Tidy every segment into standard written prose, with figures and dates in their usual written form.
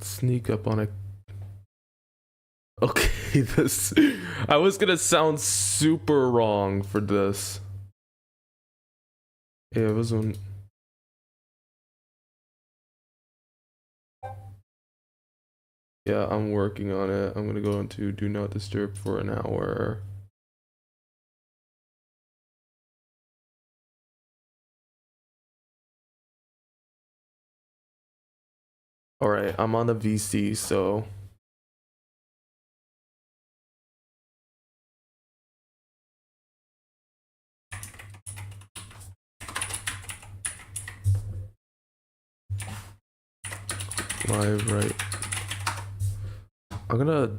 Sneak up on a... Okay, this... I was gonna sound super wrong for this. Yeah, it was on... Yeah, I'm working on it. I'm gonna go into Do Not Disturb for an hour. Alright, I'm on the VC, so... Live right. I'm gonna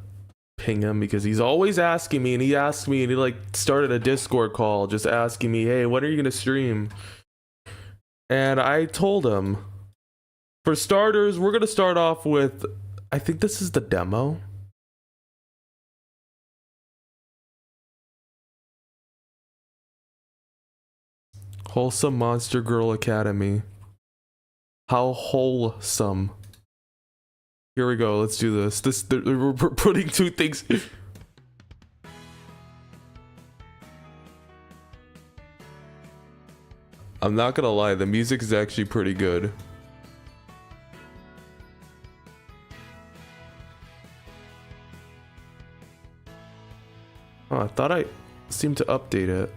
ping him because he's always asking me, and he asked me, and he like started a Discord call just asking me, hey, when are you gonna stream? And I told him, for starters, we're gonna start off with, I think this is the demo. Wholesome Monster Girl Academy. How wholesome. Here we go, let's do this. We're putting two things. I'm not gonna lie, the music is actually pretty good. Oh, I thought I seemed to update it.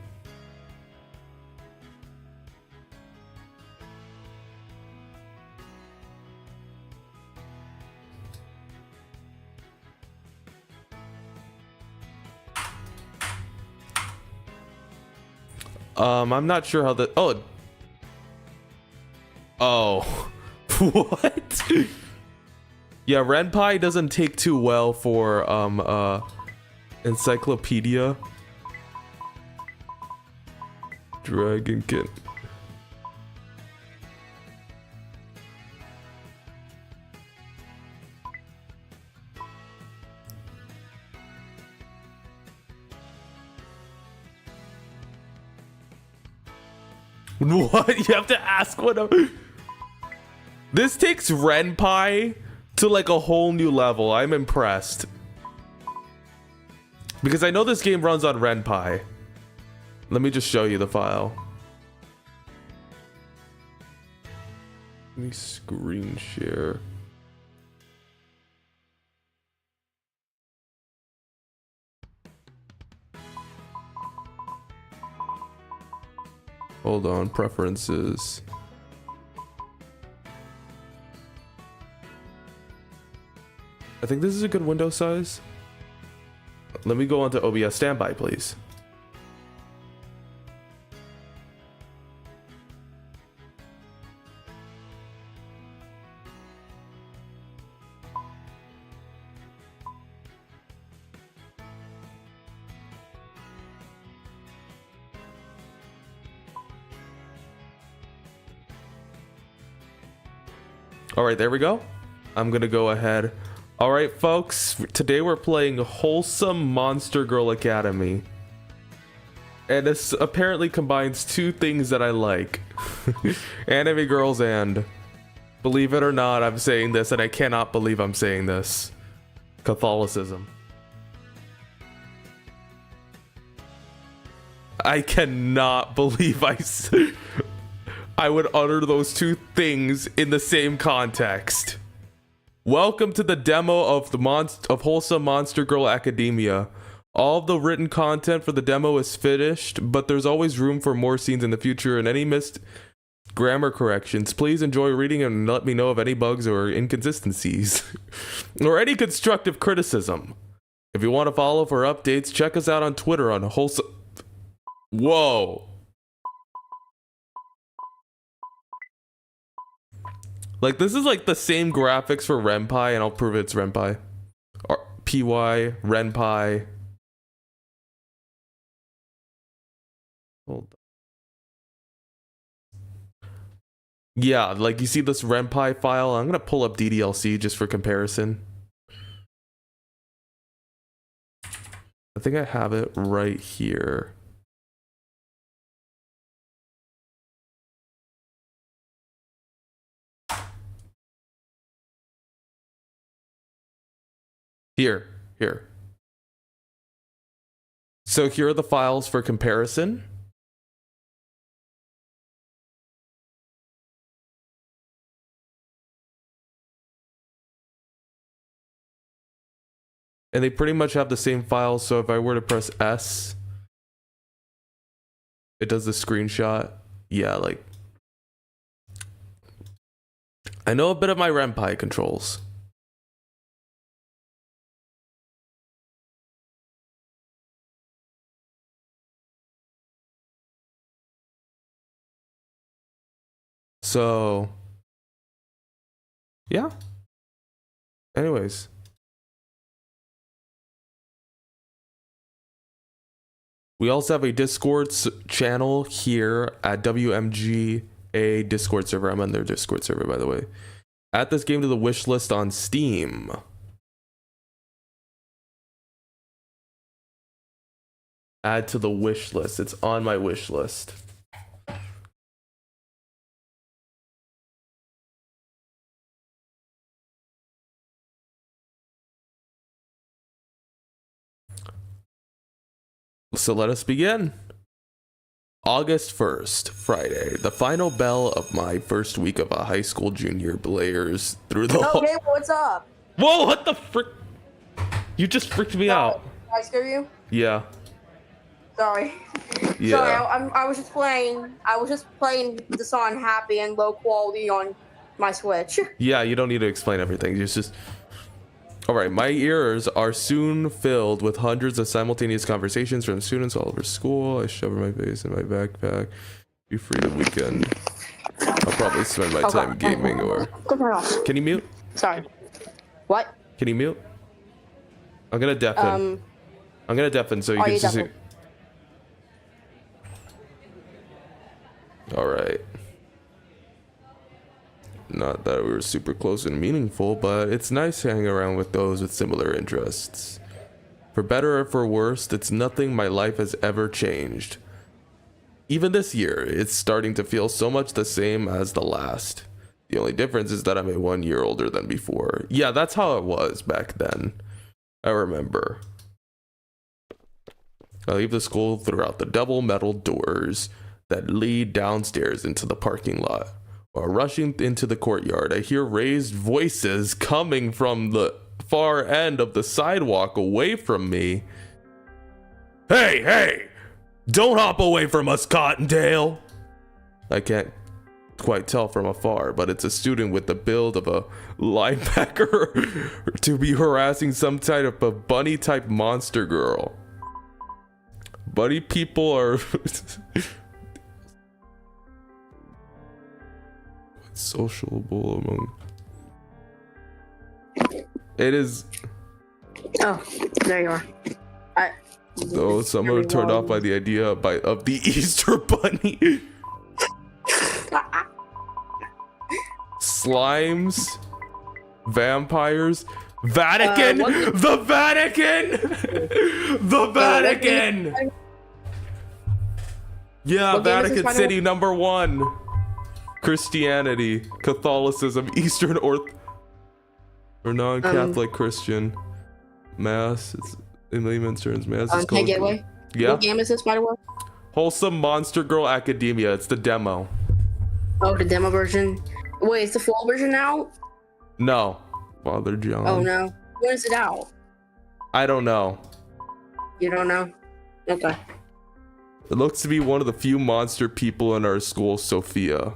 I'm not sure how the... Oh. What? Yeah, Renpai doesn't take too well for, Encyclopedia. Dragonkin. What? You have to ask what I'm... This takes Renpai to like a whole new level. I'm impressed. Because I know this game runs on Renpai. Let me just show you the file. Let me screen share. Hold on, preferences. I think this is a good window size. Let me go onto OBS standby, please. All right, there we go. I'm gonna go ahead. All right, folks, today we're playing Wholesome Monster Girl Academy. And this apparently combines two things that I like. Anime girls and, believe it or not, I'm saying this and I cannot believe I'm saying this, Catholicism. I cannot believe I would utter those two things in the same context. Welcome to the demo of Wholesome Monster Girl Academia. All of the written content for the demo is finished, but there's always room for more scenes in the future and any missed grammar corrections. Please enjoy reading and let me know of any bugs or inconsistencies or any constructive criticism. If you want to follow for updates, check us out on Twitter on Wholesome... Whoa. Like, this is like the same graphics for Renpai, and I'll prove it's Renpai. Or PY, Renpai. Hold on. Yeah, like you see this Renpai file? I'm gonna pull up DDLC just for comparison. I think I have it right here. Here. So here are the files for comparison. And they pretty much have the same files, so if I were to press S, it does the screenshot. Yeah, like... I know a bit of my RemPie controls. So... yeah. Anyways. We also have a Discord channel here at WMGA Discord server. I'm on their Discord server, by the way. Add this game to the wish list on Steam. Add to the wish list. It's on my wish list. So let us begin. August 1st, Friday, the final bell of my first week of a high school junior blares through the Okay, what's up? Whoa, what the frick? You just freaked me out. Did I scare you? Yeah. Sorry. Yeah. Sorry, I was just playing the song Happy and low quality on my Switch. Yeah, you don't need to explain everything. It's just... Alright, my ears are soon filled with hundreds of simultaneous conversations from students all over school. I shove my face in my backpack. Be free the weekend. I'll probably spend my time gaming or... Can you mute? Sorry. What? Can you mute? I'm gonna deafen. I'm gonna deafen so you can just... Alright. Not that we were super close and meaningful, but it's nice hanging around with those with similar interests. For better or for worse, it's nothing my life has ever changed. Even this year, it's starting to feel so much the same as the last. The only difference is that I'm 1 year older than before. Yeah, that's how it was back then. I remember. I leave the school throughout the double metal doors that lead downstairs into the parking lot. While rushing into the courtyard, I hear raised voices coming from the far end of the sidewalk away from me. Hey, hey! Don't hop away from us, Cottontail! I can't quite tell from afar, but it's a student with the build of a linebacker to be harassing some type of bunny-type monster girl. Bunny people are... sociable among... It is... Oh, there you are. Though some are turned off by the idea of the Easter Bunny. Slimes, vampires, Vatican, the Vatican, the Vatican. Yeah, Vatican City #1. Christianity, Catholicism, Eastern or non-Catholic Christian. Mass, it's in layman's terms. Mass is called. Gateway. Yeah. What game is this, by the way? Wholesome Monster Girl Acedemia. It's the demo. Oh, the demo version. Wait, is the full version out? No, Father John. Oh no, when is it out? I don't know. You don't know? Okay. It looks to be one of the few monster people in our school, Sophia.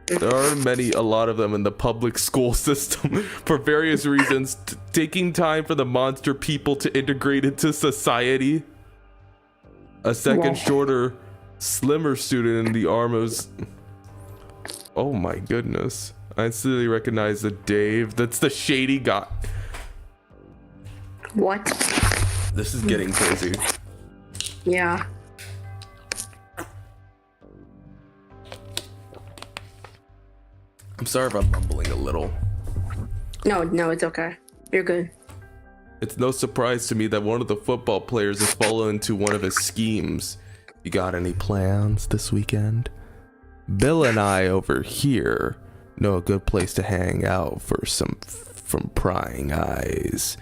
There are a lot of them in the public school system for various reasons, taking time for the monster people to integrate into society. A second shorter, slimmer student in the arm was... Oh my goodness. I instantly recognize the Dave. That's the shady guy. What? This is getting crazy. Yeah. I'm sorry if I'm mumbling a little. No, it's okay. You're good. It's no surprise to me that one of the football players has fallen into one of his schemes. You got any plans this weekend? Bill and I over here know a good place to hang out for some from prying eyes.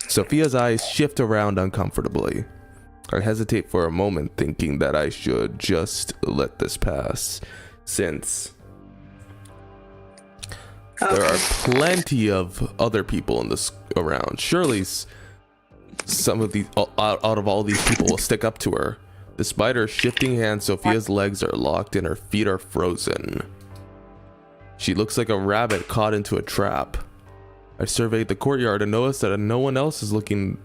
Sophia's eyes shift around uncomfortably. I hesitate for a moment, thinking that I should just let this pass, since there are plenty of other people in this around. Surely some of these, out of all these people, will stick up to her. Despite her shifting hands, Sophia's legs are locked and her feet are frozen. She looks like a rabbit caught into a trap. I surveyed the courtyard and noticed that no one else is looking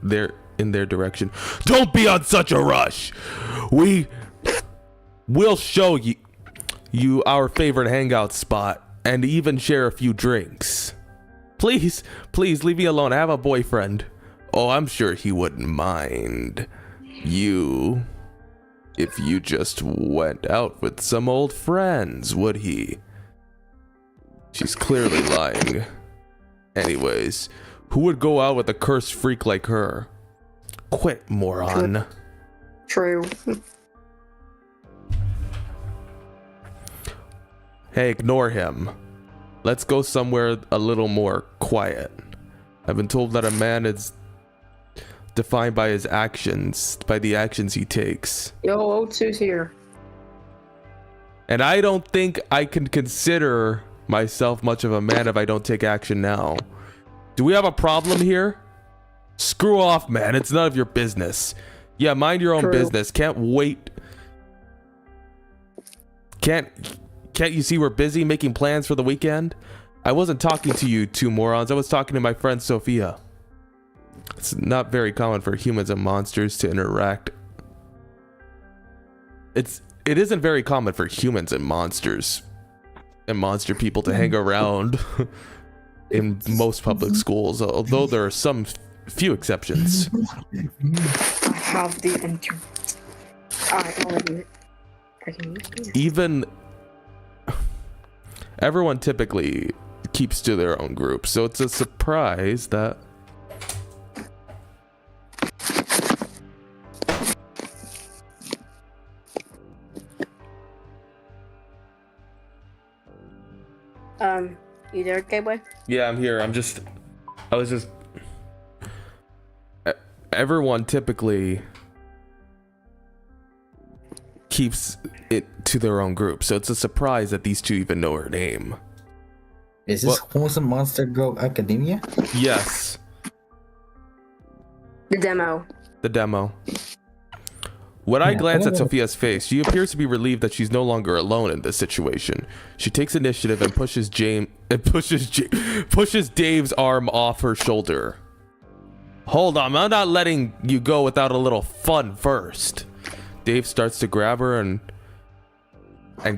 in their direction. Don't be on such a rush. We'll show you our favorite hangout spot and even share a few drinks. Please leave me alone. I have a boyfriend. Oh, I'm sure he wouldn't mind if you just went out with some old friends, would he? She's clearly lying. Anyways, who would go out with a cursed freak like her? Quit, moron. True. Hey, ignore him. Let's go somewhere a little more quiet. I've been told that a man is defined by his actions, by the actions he takes. Yo, O2's here. And I don't think I can consider myself much of a man if I don't take action now. Do we have a problem here? Screw off, man. It's none of your business. Yeah, mind your own business. Can't wait. Can't you see we're busy making plans for the weekend? I wasn't talking to you two morons. I was talking to my friend Sophia. It's not very common for humans and monsters to interact. It isn't very common for humans and monsters and monster people to hang around in most public schools, although there are some few exceptions. I have the internet. Even everyone typically keeps to their own group, so it's a surprise that you there, Gateway? Yeah, I'm here. Everyone typically keeps it to their own group, so it's a surprise that these two even know her name. Is this Wholesome Monster Girl Acedemia? Yes. The demo. When I glance at Sophia's face, she appears to be relieved that she's no longer alone in this situation. She takes initiative and pushes Dave's arm off her shoulder. Hold on, I'm not letting you go without a little fun first. Dave starts to grab her and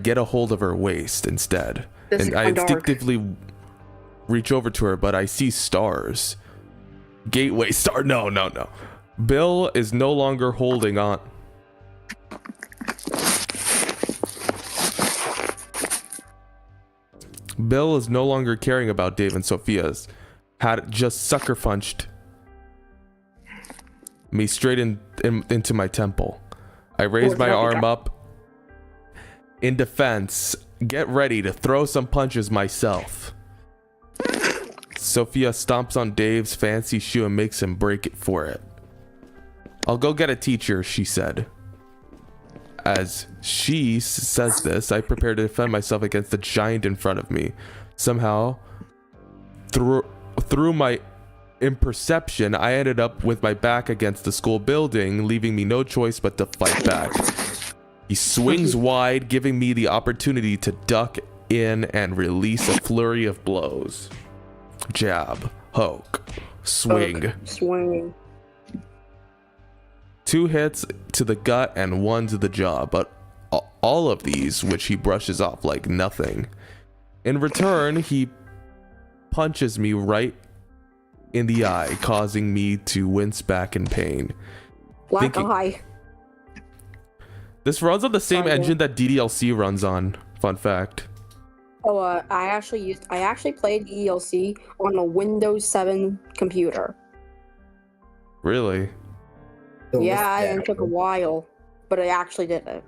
get a hold of her waist instead. And I instinctively reach over to her, but I see stars. Gateway star. No. Bill is no longer holding on. Bill is no longer caring about Dave and Sophia's. Had just sucker punched me straight into my temple. I raise my arm up in defense. Get ready to throw some punches myself. Sophia stomps on Dave's fancy shoe and makes him break it for it. I'll go get a teacher, she said. As she says this, I prepare to defend myself against the giant in front of me. Somehow, through my imperception, I ended up with my back against the school building, leaving me no choice but to fight back. He swings wide, giving me the opportunity to duck in and release a flurry of blows. Jab, hook, swing. Swing. 2 hits to the gut and 1 to the jaw, but all of these which he brushes off like nothing. In return, he punches me right in the eye, causing me to wince back in pain. Black eye. This runs on the same engine that DDLC runs on. Fun fact. Oh, I actually played DDLC on a Windows 7 computer. Really? Yeah, it took a while, but I actually did it.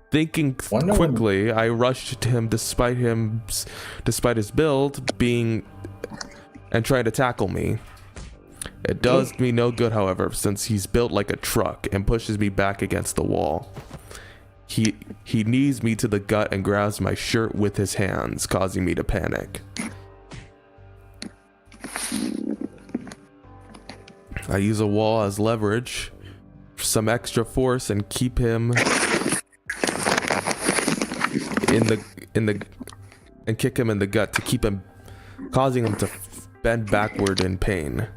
Thinking quickly, I rushed to him despite his build being and trying to tackle me. It does me no good, however, since he's built like a truck and pushes me back against the wall. He knees me to the gut and grabs my shirt with his hands, causing me to panic. I use a wall as leverage, some extra force, and keep him and kick him in the gut to keep him, causing him to bend backward in pain.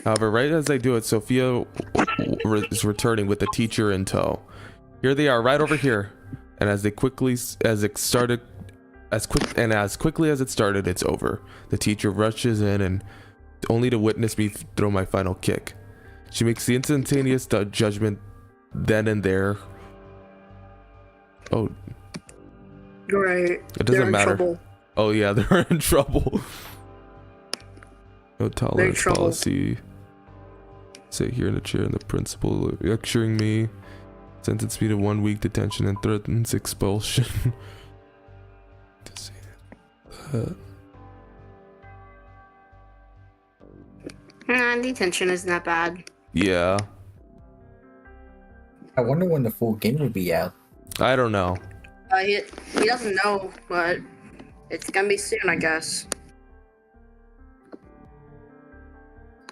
However, right as I do it, Sophia is returning with the teacher in tow. Here they are, right over here. And as quickly as it started, it's over. The teacher rushes in and only to witness me throw my final kick. She makes the instantaneous judgment then and there. Oh, Great. it doesn't matter. Trouble. Oh yeah, they're in trouble. No tolerance policy. Sit here in the chair, and the principal lecturing me. Sentenced me to 1 week detention and threatens expulsion. Detention isn't that bad. Yeah. I wonder when the full game will be out. I don't know. He doesn't know, but it's gonna be soon, I guess.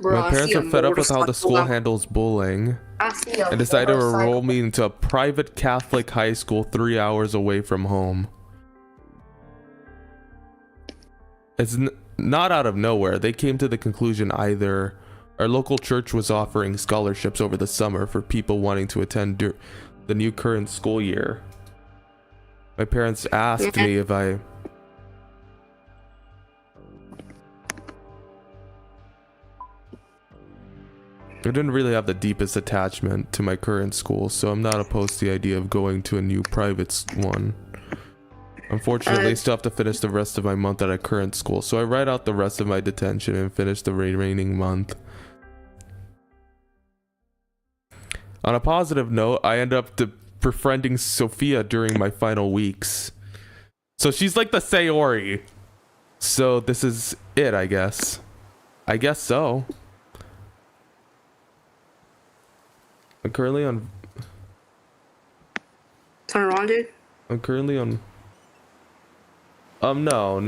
Bro, my parents are fed up with how the school handles bullying and decided to enroll me into a private Catholic high school 3 hours away from home. It's not out of nowhere. They came to the conclusion either our local church was offering scholarships over the summer for people wanting to attend the new current school year. My parents asked me if I didn't really have the deepest attachment to my current school, so I'm not opposed to the idea of going to a new private one. Unfortunately, I still have to finish the rest of my month at a current school, so I write out the rest of my detention and finish the remaining month. On a positive note, I end up befriending Sophia during my final weeks. So she's like the Sayori. So this is it, I guess. I guess so. I'm currently on... Turn it on, dude. I'm currently on... No.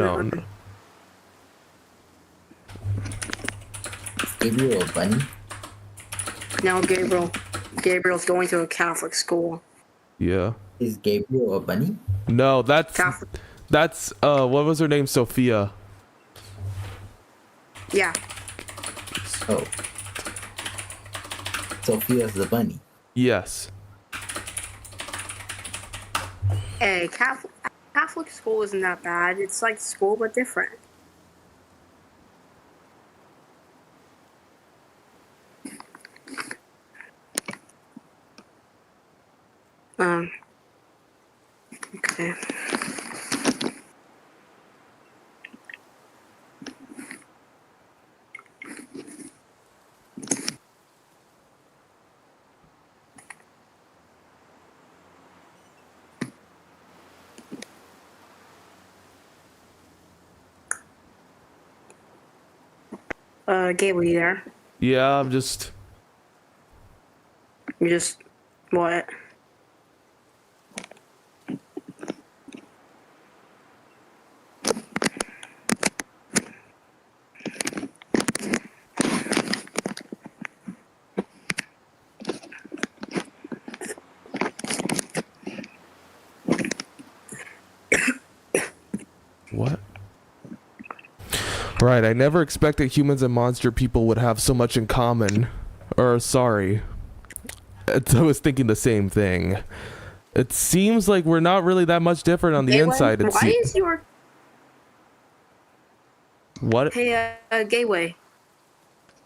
Gabriel a bunny? No, Gabriel's going to a Catholic school. Yeah. Is Gabriel a bunny? No, that's... Catholic. That's, what was her name? Sophia. Yeah. Oh. Sophia's the bunny. Yes. Hey, Catholic school isn't that bad. It's like school, but different. Okay. Gabriel, you there? Yeah, I'm just... You just... What? What? Right, I never expected humans and monster people would have so much in common. Or, sorry. I was thinking the same thing. It seems like we're not really that much different on the inside. Why is your... What? Hey, Gateway.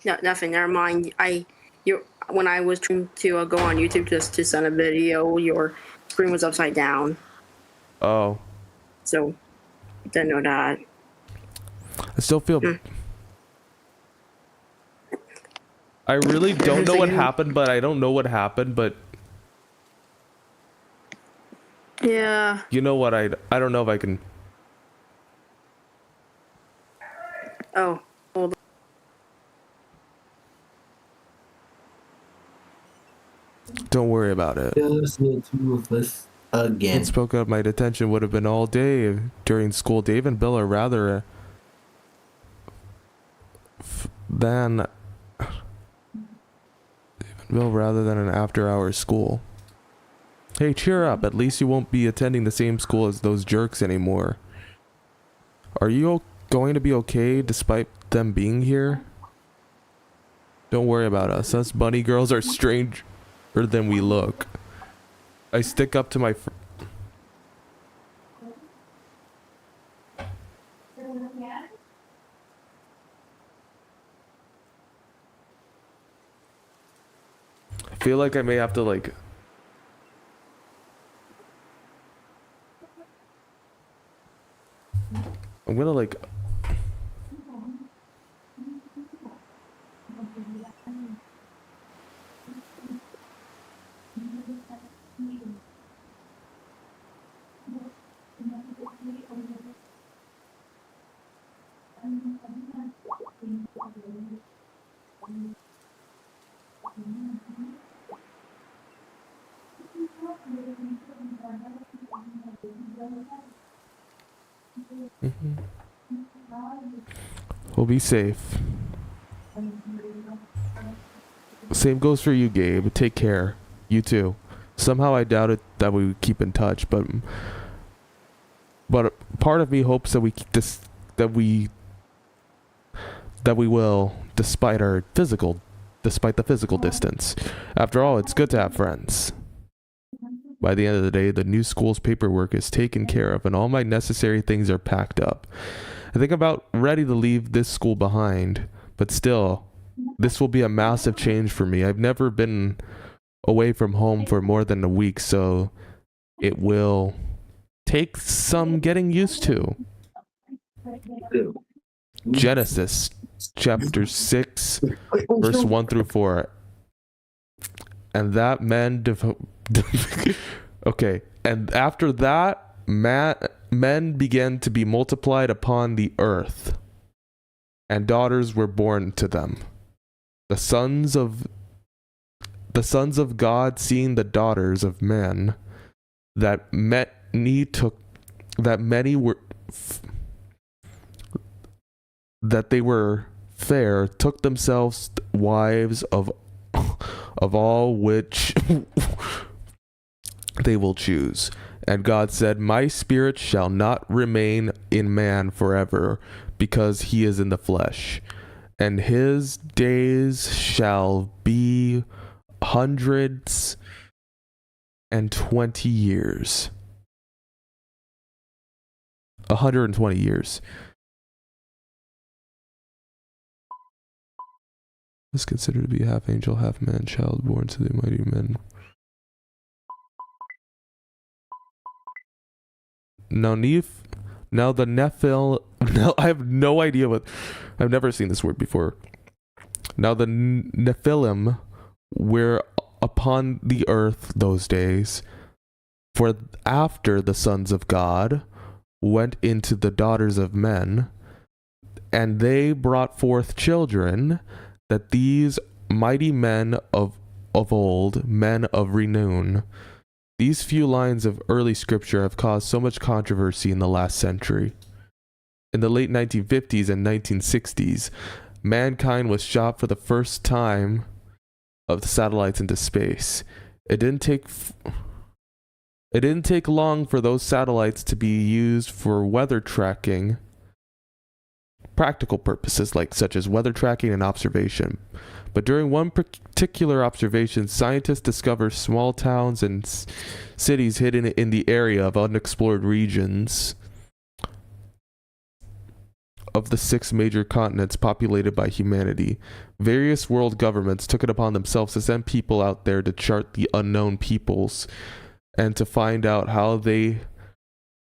No, nothing, never mind. When I was trying to go on YouTube just to send a video, your screen was upside down. Oh. So, didn't know that. I still feel... I really don't know what happened, but I don't know what happened, but... Yeah. You know what, I don't know if I can... Oh, hold Don't worry about it. Just the two of us What again. spoke out my detention would have been all day during school. Dave and Bill are rather than Bill rather than an after-hours school. Hey, cheer up. At least you won't be attending the same school as those jerks anymore. Are you going to be okay despite them being here? Don't worry about us. Us bunny girls are stranger than we look. I stick up to my I feel like I may have to like I'm gonna like we'll be safe. Same goes for you, Gabe. Take care. You too. Somehow I doubted that we would keep in touch, but part of me hopes that we will, despite the physical distance. After all, it's good to have friends. By the end of the day, the new school's paperwork is taken care of and all my necessary things are packed up. I think I'm about ready to leave this school behind, but still, this will be a massive change for me. I've never been away from home for more than a week, so it will take some getting used to. Genesis chapter 6 verse 1 through 4. And that men okay, and after that men began to be multiplied upon the earth, and daughters were born to them. The sons of God, seeing the daughters of men that many were fair, took themselves wives of all which they will choose. And God said, my spirit shall not remain in man forever, because he is in the flesh, and his days shall be 120 years. 120 years. Was considered to be half angel, half man, child born to the mighty men. Now the Nephil. Now I have no idea what. I've never seen this word before. Now the Nephilim were upon the earth those days, for after the sons of God went into the daughters of men, and they brought forth children, that these mighty men of old, men of renown. These few lines of early scripture have caused so much controversy in the last century. In the late 1950s and 1960s, mankind was shot for the first time of the satellites into space. It didn't take long for those satellites to be used for weather tracking, practical purposes such as weather tracking and observation. But during one particular observation, scientists discovered small towns and cities hidden in the area of unexplored regions of the 6 major continents populated by humanity. Various world governments took it upon themselves to send people out there to chart the unknown peoples and to find out how they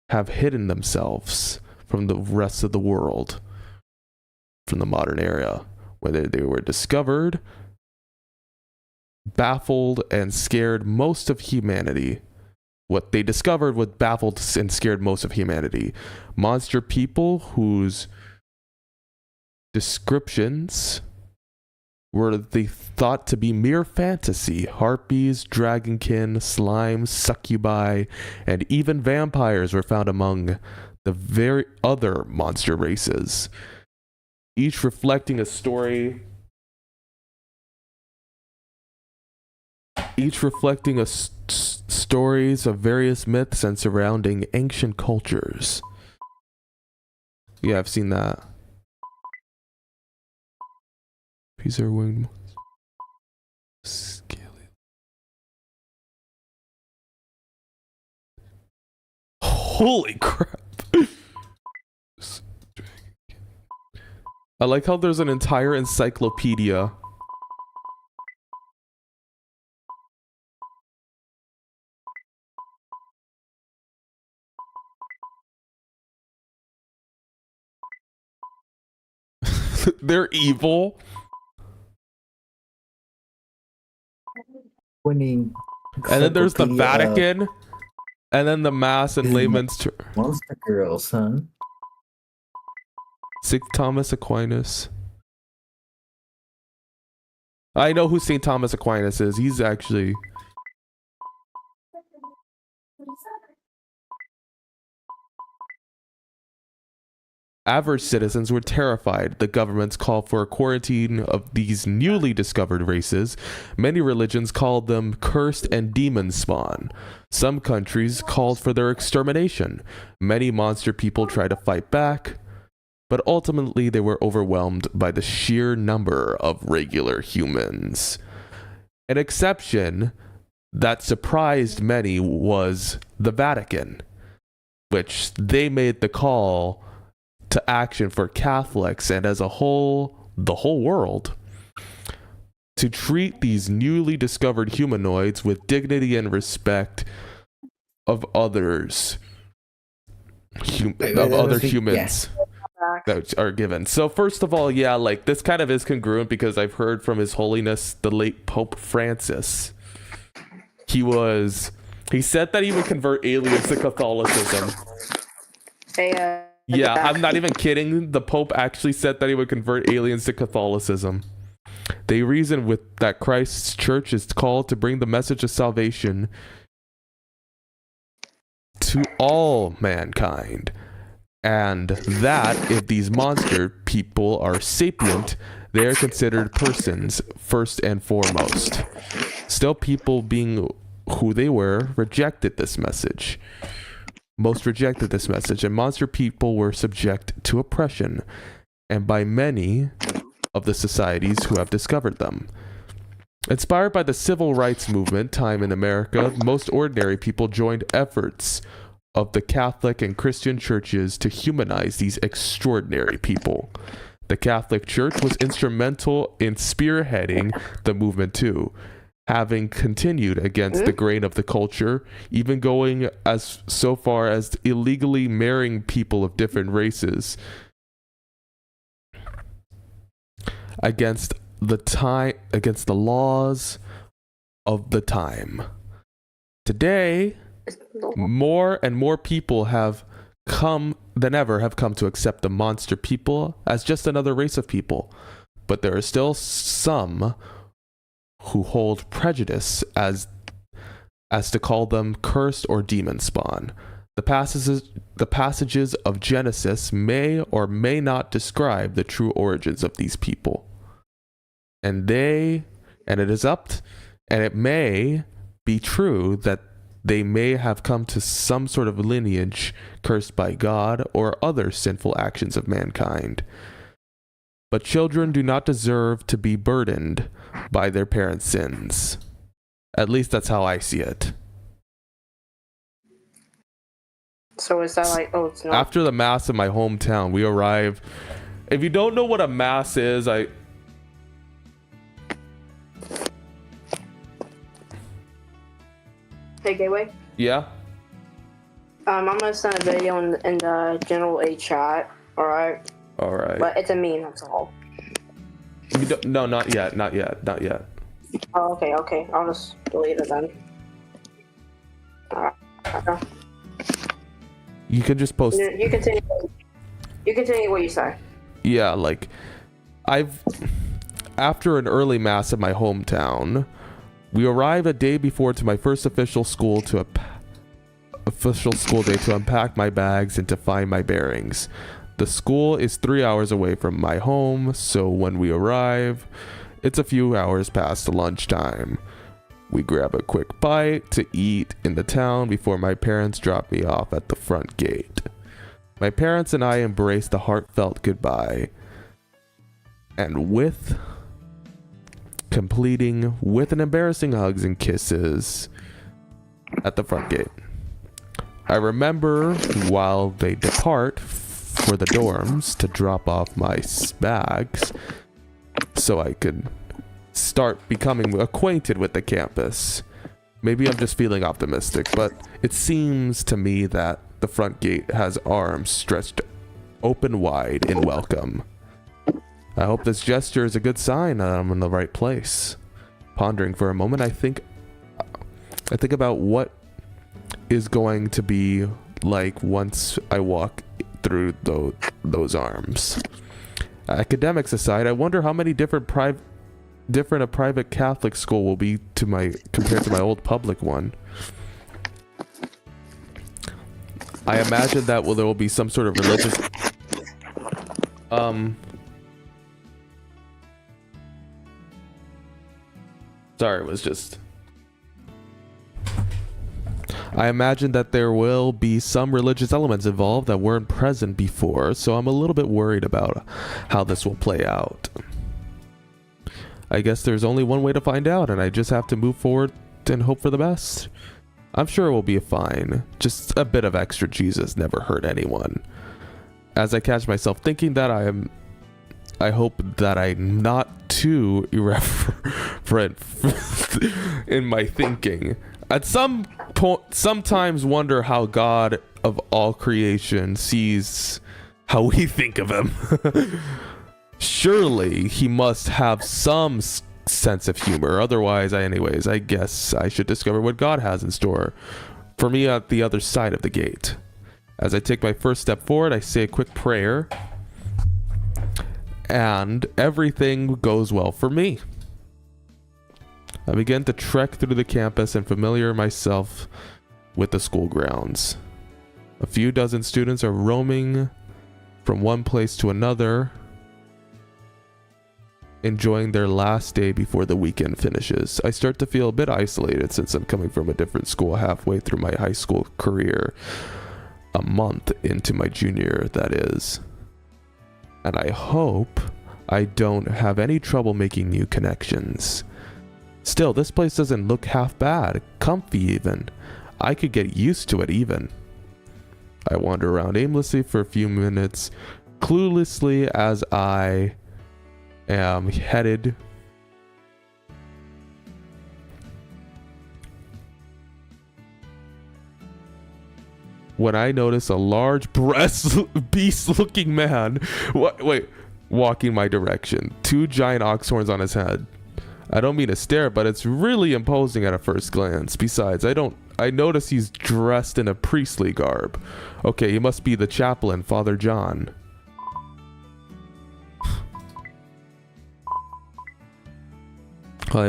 have hidden themselves from the rest of the world, from the modern era, where they were discovered, baffled, and scared most of humanity. What they discovered was baffled and scared most of humanity. Monster people whose descriptions were they thought to be mere fantasy. Harpies, dragonkin, slimes, succubi, and even vampires were found among the very other monster races, each reflecting a story. Stories of various myths and surrounding ancient cultures. Yeah, I've seen that. These are winged. Scaly. Holy crap. I like how there's an entire encyclopedia. They're evil. Winning. And then there's the Encyclopedia of Vatican. And then the Mass and layman's term. Monster Girl, son. St. Thomas Aquinas. I know who St. Thomas Aquinas is. He's actually... Average citizens were terrified. The government's call for a quarantine of these newly discovered races. Many religions called them cursed and demon spawn. Some countries called for their extermination. Many monster people tried to fight back, but ultimately they were overwhelmed by the sheer number of regular humans. An exception that surprised many was the Vatican, which they made the call to action for Catholics and as a whole, the whole world, to treat these newly discovered humanoids with dignity and respect of others, other humans that are given. So first of all, yeah, like this kind of is congruent because I've heard from His Holiness the late Pope Francis. He said that he would convert aliens to Catholicism. Yeah, I'm not even kidding. The Pope actually said that he would convert aliens to Catholicism. They reason with that Christ's church is called to bring the message of salvation to all mankind. And that if these monster people are sapient, they are considered persons first and foremost. Still, people being who they were rejected this message. Most rejected this message, and monster people were subject to oppression, and by many of the societies who have discovered them. Inspired by the civil rights movement time in America, most ordinary people joined efforts of the Catholic and Christian churches to humanize these extraordinary people. The Catholic Church was instrumental in spearheading the movement too, having continued against the grain of the culture, even going as so far as illegally marrying people of different races against the laws of the time. Today, more and more people have come to accept the monster people as just another race of people, but there are still some who hold prejudice as to call them cursed or demon spawn. The passages of Genesis may or may not describe the true origins of these people. And it may be true that they may have come to some sort of lineage cursed by God or other sinful actions of mankind. But children do not deserve to be burdened by their parents' sins. At least that's how I see it. So is that like, oh, it's not? After the Mass in my hometown, we arrive. If you don't know what a Mass is, Hey, Gateway? Yeah? I'm gonna send a video in the general A chat, alright? Alright. But it's a meme, that's all. No, not yet. Oh, okay. I'll just delete it then. Alright. You can just post. You continue what you say. Yeah, like, after an early mass in my hometown, we arrive a day before to my first official school day to unpack my bags and to find my bearings. The school is 3 hours away from my home, so when we arrive, it's a few hours past lunchtime. We grab a quick bite to eat in the town before my parents drop me off at the front gate. My parents and I embrace the heartfelt goodbye, and completing with an embarrassing hugs and kisses at the front gate. I remember while they depart for the dorms to drop off my bags so I could start becoming acquainted with the campus. Maybe I'm just feeling optimistic, but it seems to me that the front gate has arms stretched open wide in welcome. I hope this gesture is a good sign that I'm in the right place. Pondering for a moment, I think about what is going to be like once I walk through those arms. Academics aside, I wonder how many different a private Catholic school will be compared to my old public one. I imagine that there will be some sort of religious sorry, it was just I imagine that there will be some religious elements involved that weren't present before, so I'm a little bit worried about how this will play out. I guess there's only one way to find out, and I just have to move forward and hope for the best. I'm sure it will be fine. Just a bit of extra Jesus never hurt anyone. As I catch myself thinking that I hope that I'm not too irreverent in my thinking. At some point, sometimes wonder how God of all creation sees how we think of him. Surely he must have some sense of humor. Otherwise, I guess I should discover what God has in store for me at the other side of the gate. As I take my first step forward, I say a quick prayer, and everything goes well for me. I begin to trek through the campus and familiar myself with the school grounds. A few dozen students are roaming from one place to another, enjoying their last day before the weekend finishes. I start to feel a bit isolated since I'm coming from a different school halfway through my high school career, a month into my junior, that is. And I hope I don't have any trouble making new connections. Still, this place doesn't look half bad, comfy even. I could get used to it even. I wander around aimlessly for a few minutes, cluelessly as I am headed when I notice a large beast-looking man walking my direction, 2 giant ox horns on his head. I don't mean to stare, but it's really imposing at a first glance. Besides, I notice he's dressed in a priestly garb. Okay, he must be the chaplain, Father John. When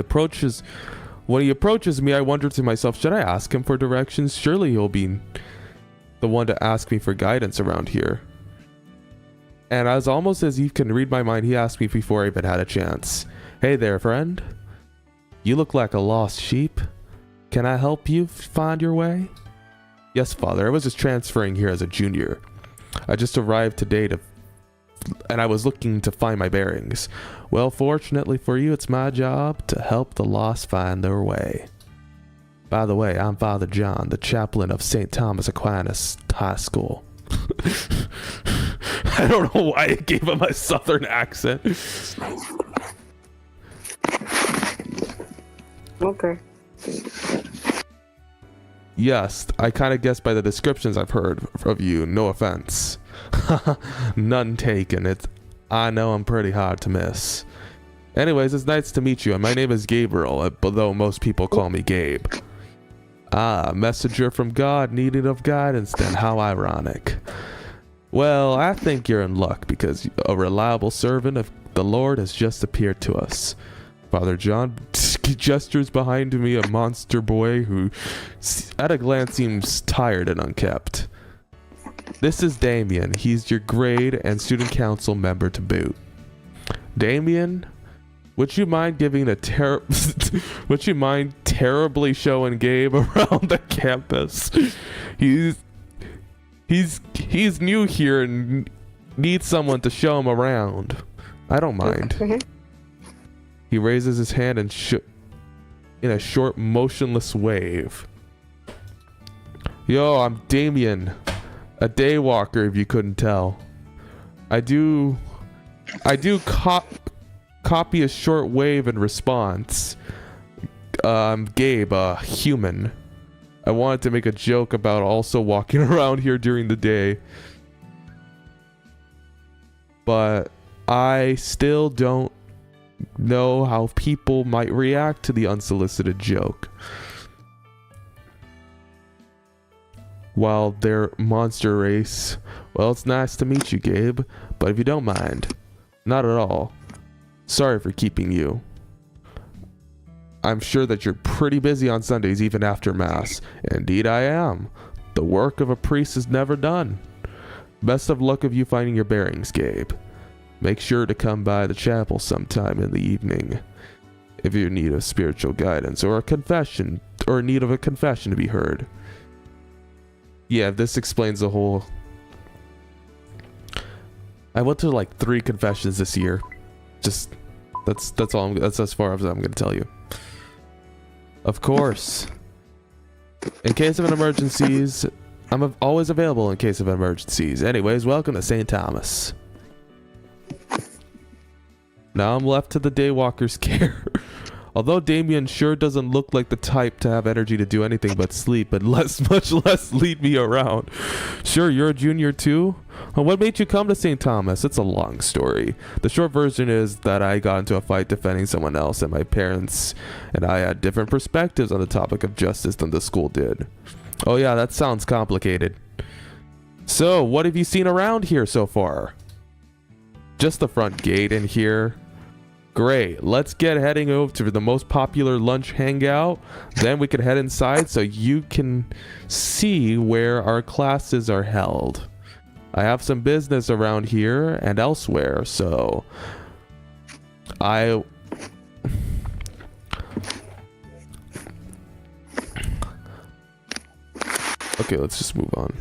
he approaches me, I wonder to myself, should I ask him for directions? Surely he'll be the one to ask me for guidance around here. And almost as he can read my mind, he asked me before I even had a chance. Hey there, friend. You look like a lost sheep. Can I help you find your way? Yes, Father. I was just transferring here as a junior. I just arrived today and I was looking to find my bearings. Well, fortunately for you, it's my job to help the lost find their way. By the way, I'm Father John, the chaplain of St. Thomas Aquinas High School. I don't know why it gave him a southern accent. Okay. Yes, I kind of guessed by the descriptions I've heard of you. No offense. None taken. I know I'm pretty hard to miss. Anyways, it's nice to meet you, and my name is Gabriel, although most people call me Gabe. Ah, messenger from God, needed of guidance then. How ironic. Well, I think you're in luck because a reliable servant of The Lord has just appeared to us. Father John gestures behind me a monster boy who at a glance seems tired and unkempt. This is Damien. He's your grade and student council member to boot. Damien, would you mind giving a would you mind terribly showing Gabe around the campus? He's new here and needs someone to show him around. I don't mind. He raises his hand and in a short, motionless wave. Yo, I'm Damien, a daywalker. If you couldn't tell, I do copy a short wave in response. I'm Gabe, a human. I wanted to make a joke about also walking around here during the day, but I still don't know how people might react to the unsolicited joke. While they're monster race, well, it's nice to meet you, Gabe, but if you don't mind, not at all. Sorry for keeping you. I'm sure that you're pretty busy on Sundays even after Mass. Indeed I am. The work of a priest is never done. Best of luck of you finding your bearings, Gabe. Make sure to come by the chapel sometime in the evening if you need a spiritual guidance or a confession, or in need of a confession to be heard. Yeah, this explains the whole... I went to like 3 confessions this year. Just that's all. That's as far as I'm gonna tell you. Of course. In case of an emergencies, I'm always available in case of emergencies. Anyways, welcome to St. Thomas. Now I'm left to the daywalker's care. Although Damien sure doesn't look like the type to have energy to do anything but sleep, and much less lead me around. Sure, you're a junior too? Well, what made you come to St. Thomas? It's a long story. The short version is that I got into a fight defending someone else, and my parents and I had different perspectives on the topic of justice than the school did. Oh yeah, that sounds complicated. So, what have you seen around here so far? Just the front gate in here. Great, let's get heading over to the most popular lunch hangout. Then we can head inside so you can see where our classes are held. I have some business around here and elsewhere, so okay, let's just move on.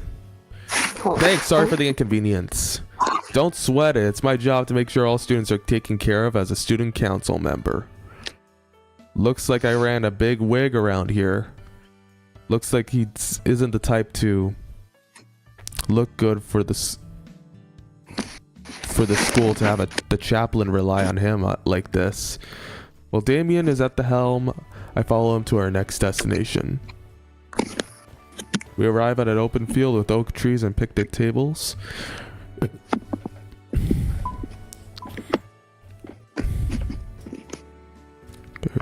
Thanks, sorry for the inconvenience. Don't sweat it. It's my job to make sure all students are taken care of as a student council member. Looks like I ran a big wig around here. Looks like he isn't the type to look good for the school to have the chaplain rely on him like this. Well, Damien is at the helm. I follow him to our next destination. We arrive at an open field with oak trees and picnic tables.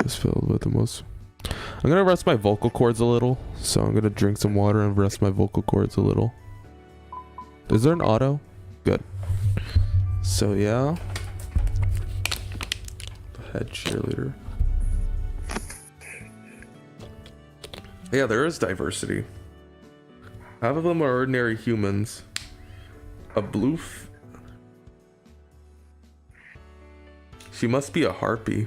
Is filled with the most... I'm gonna rest my vocal cords a little, so I'm gonna drink some water and rest my vocal cords a little. Is there an auto? Good. So yeah, the head cheerleader. Yeah, there is diversity. Half of them are ordinary humans. A blue she must be a harpy.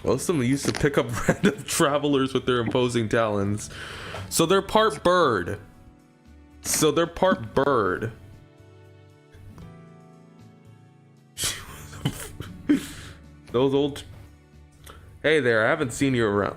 Most of them used to pick up random travelers with their imposing talons. So they're part bird. Those old... Hey there, I haven't seen you around.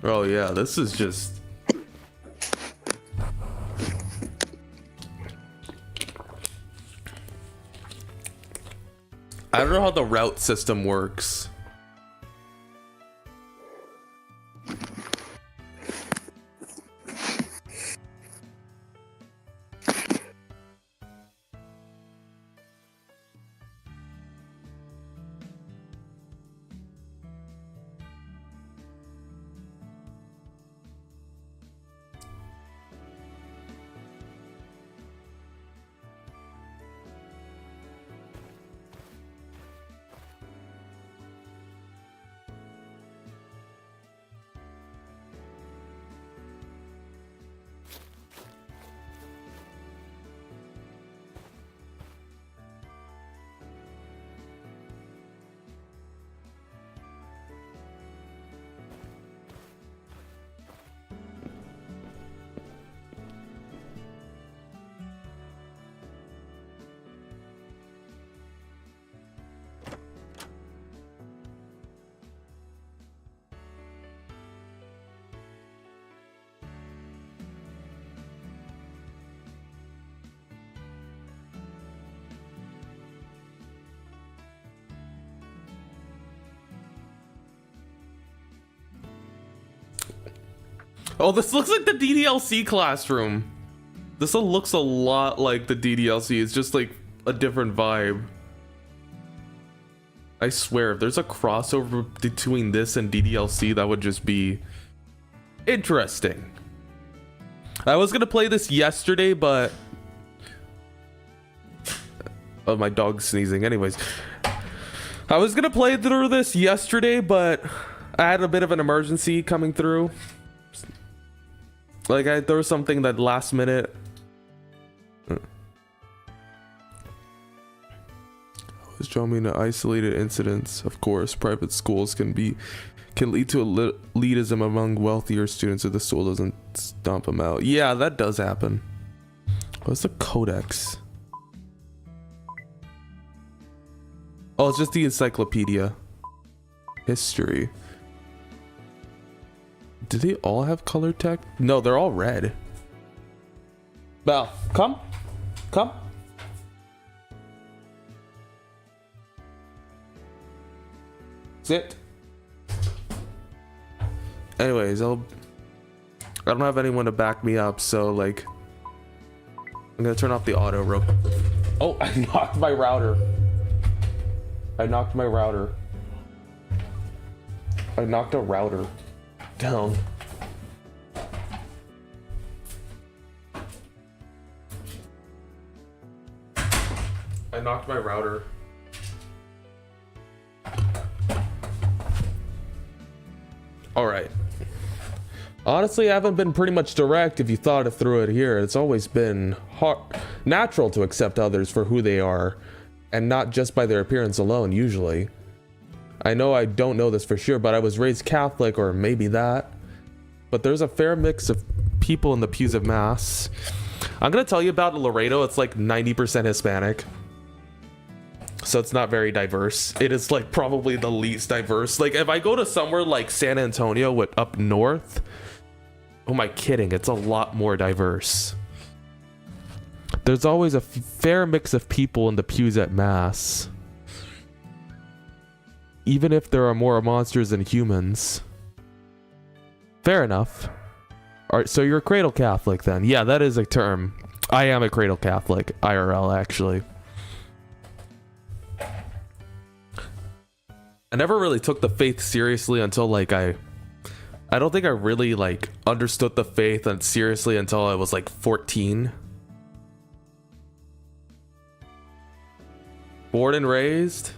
Oh yeah, this is just... I don't know how the route system works. Oh, this looks like the DDLC classroom. This one looks a lot like the DDLC. It's just like a different vibe. I swear, if there's a crossover between this and DDLC, that would just be interesting. I was gonna play this yesterday, but oh, my dog's sneezing. Anyways, I was gonna play through this yesterday, but I had a bit of an emergency coming through. Like, there was something that last minute. Was showing me the isolated incidents. Of course, private schools can lead to elitism among wealthier students if the school doesn't stomp them out. Yeah, that does happen. What's the codex? Oh, it's just the encyclopedia. History. Do they all have color text? No, they're all red. Belle, come. Come. Sit. Anyways, I don't have anyone to back me up, so like I'm gonna turn off the auto real quick. Oh, I knocked my router. I knocked a router down. I knocked my router. All right. Honestly, I haven't been pretty much direct if you thought it through it here. It's always been natural to accept others for who they are and not just by their appearance alone, usually. I know I don't know this for sure, but I was raised Catholic, or maybe that. But there's a fair mix of people in the pews of Mass. I'm going to tell you about Laredo. It's like 90% Hispanic. So it's not very diverse. It is like probably the least diverse. Like if I go to somewhere like San Antonio up north, oh my kidding, it's a lot more diverse. There's always a fair mix of people in the pews at Mass. Even if there are more monsters than humans. Fair enough. Alright, so you're a cradle Catholic then. Yeah, that is a term. I am a cradle Catholic. IRL, actually. I never really took the faith seriously until like I don't think I really like understood the faith and seriously until I was like 14. Born and raised?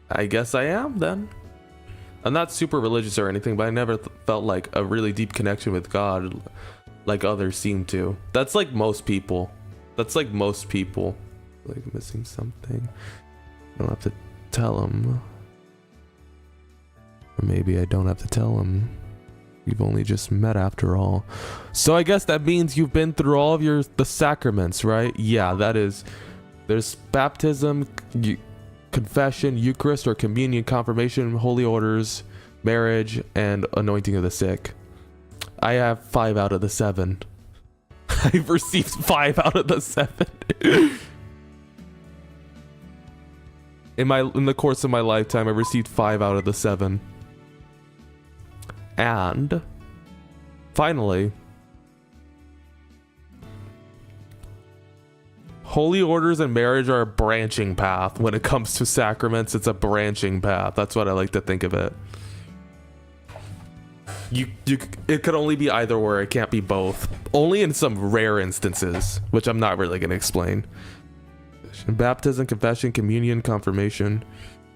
I guess I am then. I'm not super religious or anything, but I never felt like a really deep connection with God like others seem to. That's like most people. Like missing something. I don't have to tell them. Or maybe I don't have to tell him. You've only just met after all. So I guess that means you've been through all of the sacraments, right? Yeah, that is. There's baptism, confession, Eucharist or communion, confirmation, holy orders, marriage, and anointing of the sick. I have 5 out of the 7. I've received 5 out of the 7. In the course of my lifetime, I received 5 out of the 7. And finally, holy orders and marriage are a branching path. When it comes to sacraments, it's a branching path. That's what I like to think of it. It could only be either or. It can't be both. Only in some rare instances, which I'm not really going to explain. Baptism, confession, communion, confirmation.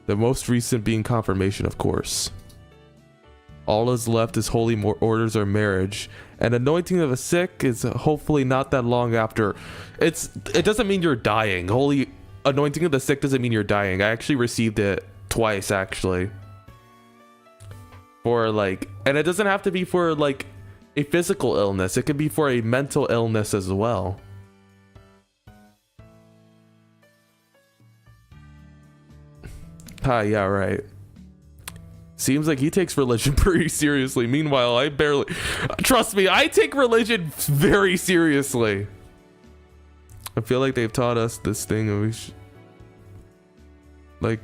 The most recent being confirmation, of course. All is left is holy orders or marriage, and anointing of the sick is hopefully not that long after. It doesn't mean you're dying. Holy anointing of the sick doesn't mean you're dying. I actually received it twice, actually. For like, and it doesn't have to be for like a physical illness. It could be for a mental illness as well. Yeah, right. Seems like he takes religion pretty seriously. Meanwhile, I barely... Trust me, I take religion very seriously. I feel like they've taught us this thing and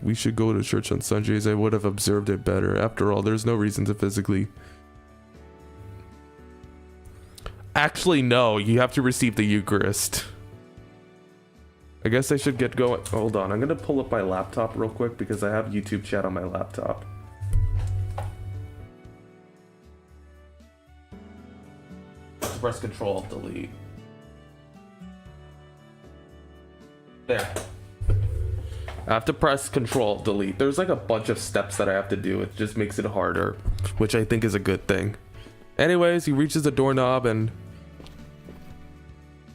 we should go to church on Sundays. I would have observed it better. After all, there's no reason to physically Actually, no. You have to receive the Eucharist. I guess I should get going. Hold on. I'm going to pull up my laptop real quick because I have YouTube chat on my laptop. Press Control Delete. There. I have to press Control Delete. There's like a bunch of steps that I have to do. It just makes it harder, which I think is a good thing. Anyways, he reaches the doorknob and...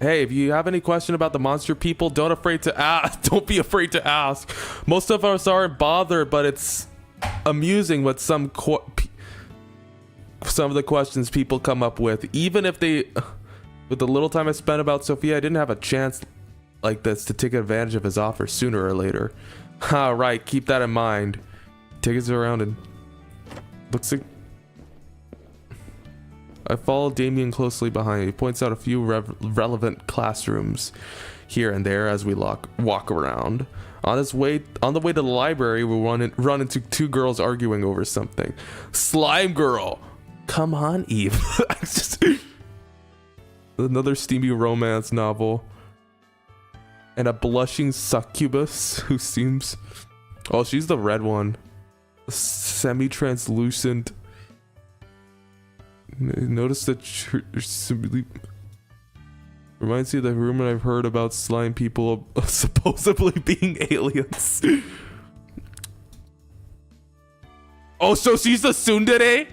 Hey, if you have any question about the monster people, don't be afraid to ask. Most of us aren't bothered, but it's amusing what some of the questions people come up with. Even if with the little time I spent about Sophia, I didn't have a chance like this to take advantage of his offer sooner or later. Right, keep that in mind. Takes it around and looks like... I follow Damien closely behind. He points out a few relevant classrooms here and there as we walk around. On the way to the library, we run into two girls arguing over something. Slime Girl! Come on, Eve. Another steamy romance novel. And a blushing succubus who seems... Oh, she's the red one. Semi-translucent... Notice that reminds me of the rumor I've heard about slime people supposedly being aliens. Oh, so she's the tsundere?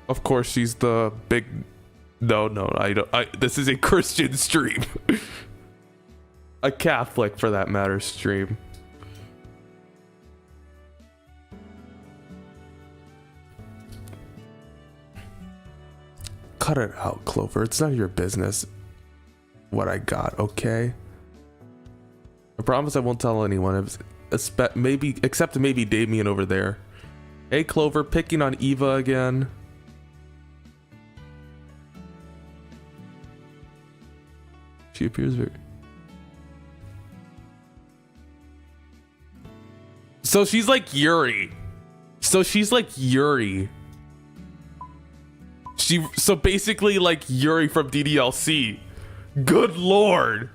Of course, she's the big... No, I don't. This is a Christian stream. A Catholic, for that matter, stream. Cut it out, Clover. It's none of your business what I got, okay? I promise I won't tell anyone. Except maybe Damien over there. Hey, Clover, picking on Eva again. She appears very... So she's like Yuri. So basically like Yuri from DDLC. Good lord.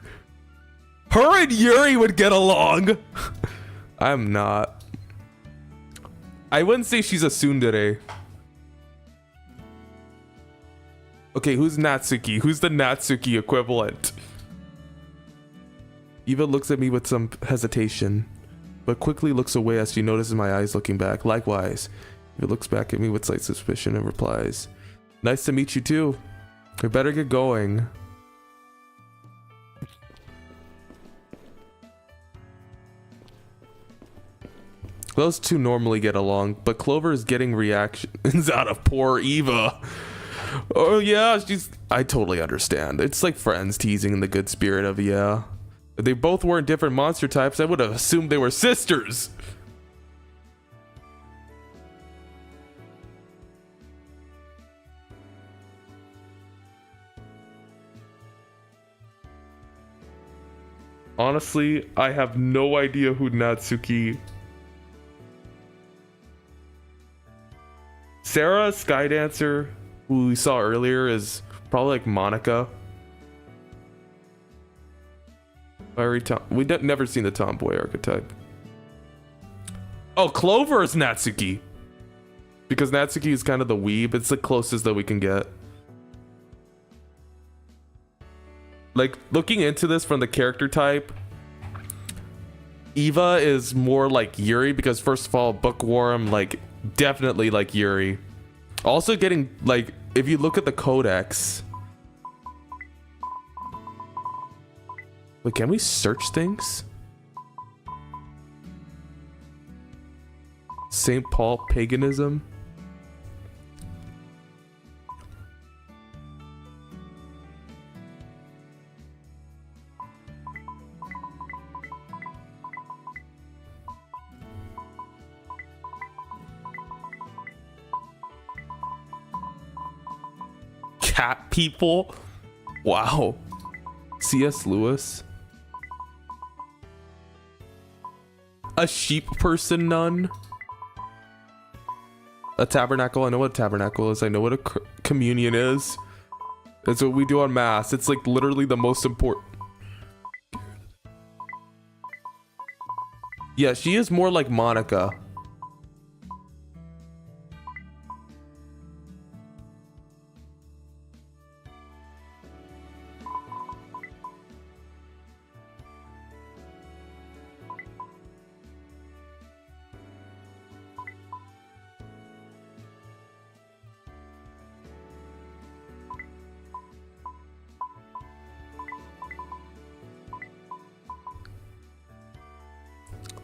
Her and Yuri would get along. I'm not. I wouldn't say she's a tsundere. Okay, who's Natsuki? Who's the Natsuki equivalent? Eva looks at me with some hesitation, but quickly looks away as she notices my eyes looking back. Likewise, Eva looks back at me with slight suspicion and replies, "Nice to meet you too. We better get going." Those two normally get along, but Clover is getting reactions out of poor Eva. Oh yeah, I totally understand. It's like friends teasing in the good spirit of, yeah. If they both weren't different monster types, I would have assumed they were sisters. Honestly, I have no idea who Natsuki... Sarah, Skydancer, who we saw earlier, is probably like Monica. We've never seen the tomboy archetype. Oh, Clover is Natsuki. Because Natsuki is kind of the weeb. It's the closest that we can get. Like, looking into this from the character type, Eva is more like Yuri because, first of all, bookworm, like, definitely like Yuri. Also getting, like, if you look at the codex... Wait, can we search things? St. Paul paganism? Cat people? Wow. C.S. Lewis. A sheep person nun. A tabernacle. I know what a tabernacle is. I know what a communion is. That's what we do on mass. It's like literally the most important. Yeah, she is more like Monica.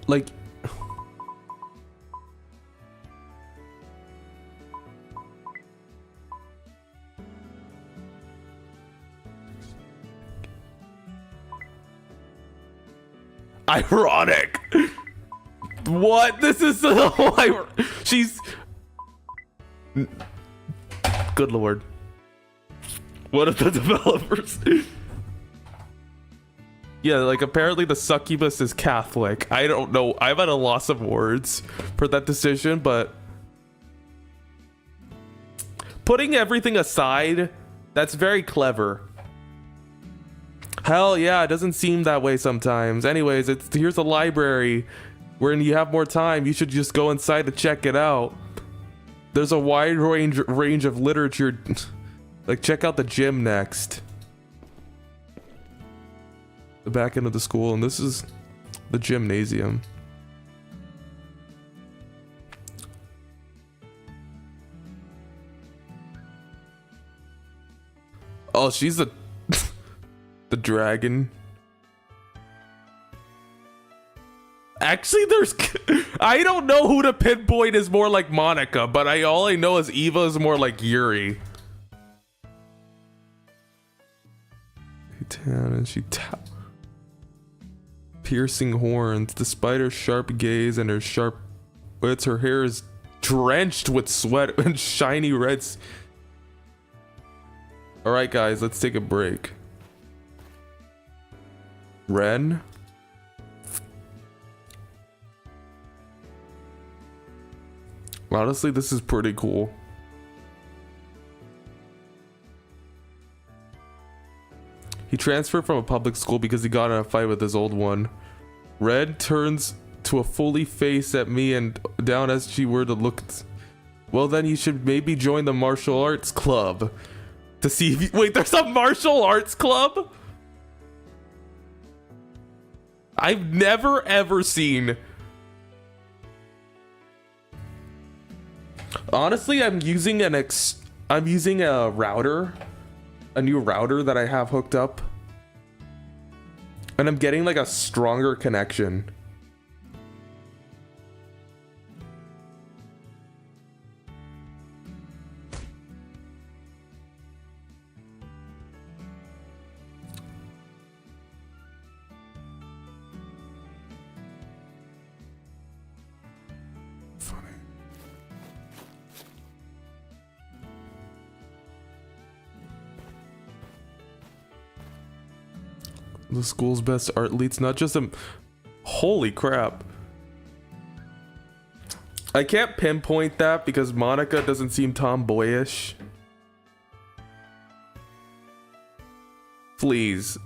Like, ironic. What? This is so she's good lord. What if the developers? Yeah, like apparently the succubus is Catholic. I don't know. I'm at a loss of words for that decision, but putting everything aside, that's very clever. Hell yeah, it doesn't seem that way sometimes. Anyways, here's a library wherein you have more time. You should just go inside to check it out. There's a wide range of literature. Like, check out the gym next. The back end of the school, and this is the gymnasium. Oh, she's the the dragon. Actually, there's I don't know who to pinpoint is more like Monica, but all I know is Eva is more like Yuri. And she piercing horns, despite her sharp gaze and her sharp wits, her hair is drenched with sweat and shiny reds. All right, guys, let's take a break. Ren. Honestly, this is pretty cool. He transferred from a public school because he got in a fight with his old one. Red turns to a fully face at me and down as she were to look. Well, then you should maybe join the martial arts club to see if you, wait, there's a martial arts club? I've never ever seen. Honestly, I'm using a router, a new router that I have hooked up, and I'm getting like a stronger connection. The school's best art leads, not just a. Holy crap. I can't pinpoint that because Monica doesn't seem tomboyish. Please.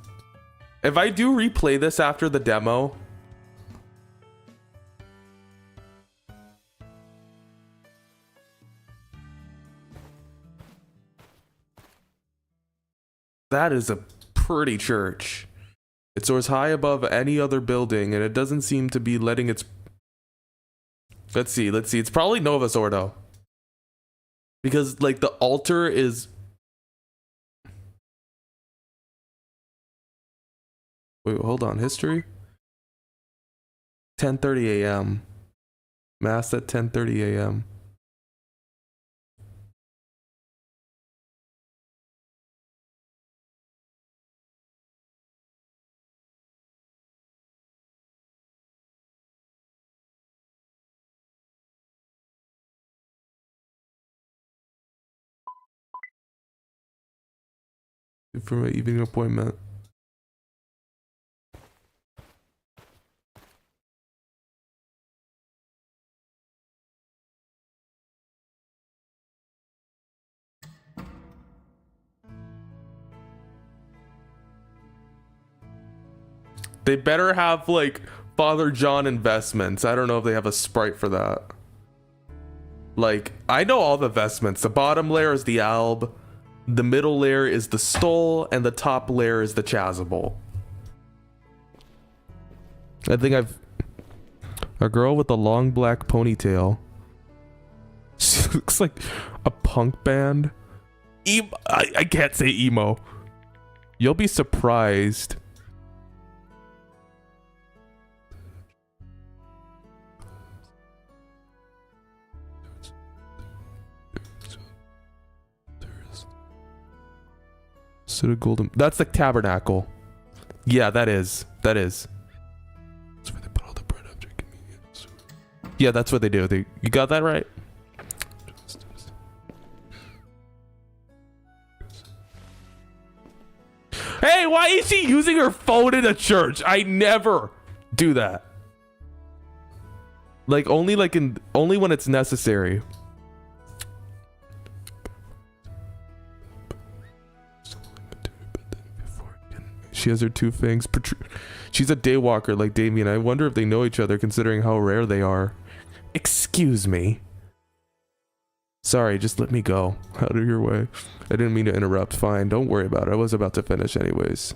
If I do replay this after the demo. That is a pretty church. It soars high above any other building, and it doesn't seem to be letting its... Let's see. It's probably Novus Ordo. Because, like, the altar is... Wait, hold on. History? 10:30 a.m. Mass at 10:30 a.m. for my evening appointment. They better have like Father John investments. I don't know if they have a sprite for that. Like, I know all the investments. The bottom layer is the alb, the middle layer is the stole, and the top layer is the chasuble. I think I've a girl with a long black ponytail. She looks like a punk band. I can't say emo. You'll be surprised. Sort of golden. That's the tabernacle. Yeah, that is. That is. That's where they put all the bread after communion. Yeah, that's what they do. You got that right. Hey, why is she using her phone in a church? I never do that. Only when it's necessary. She has her two fangs. She's a daywalker like Damien. I wonder if they know each other considering how rare they are. Excuse me. Sorry, just let me go. Out of your way. I didn't mean to interrupt. Fine, don't worry about it. I was about to finish anyways.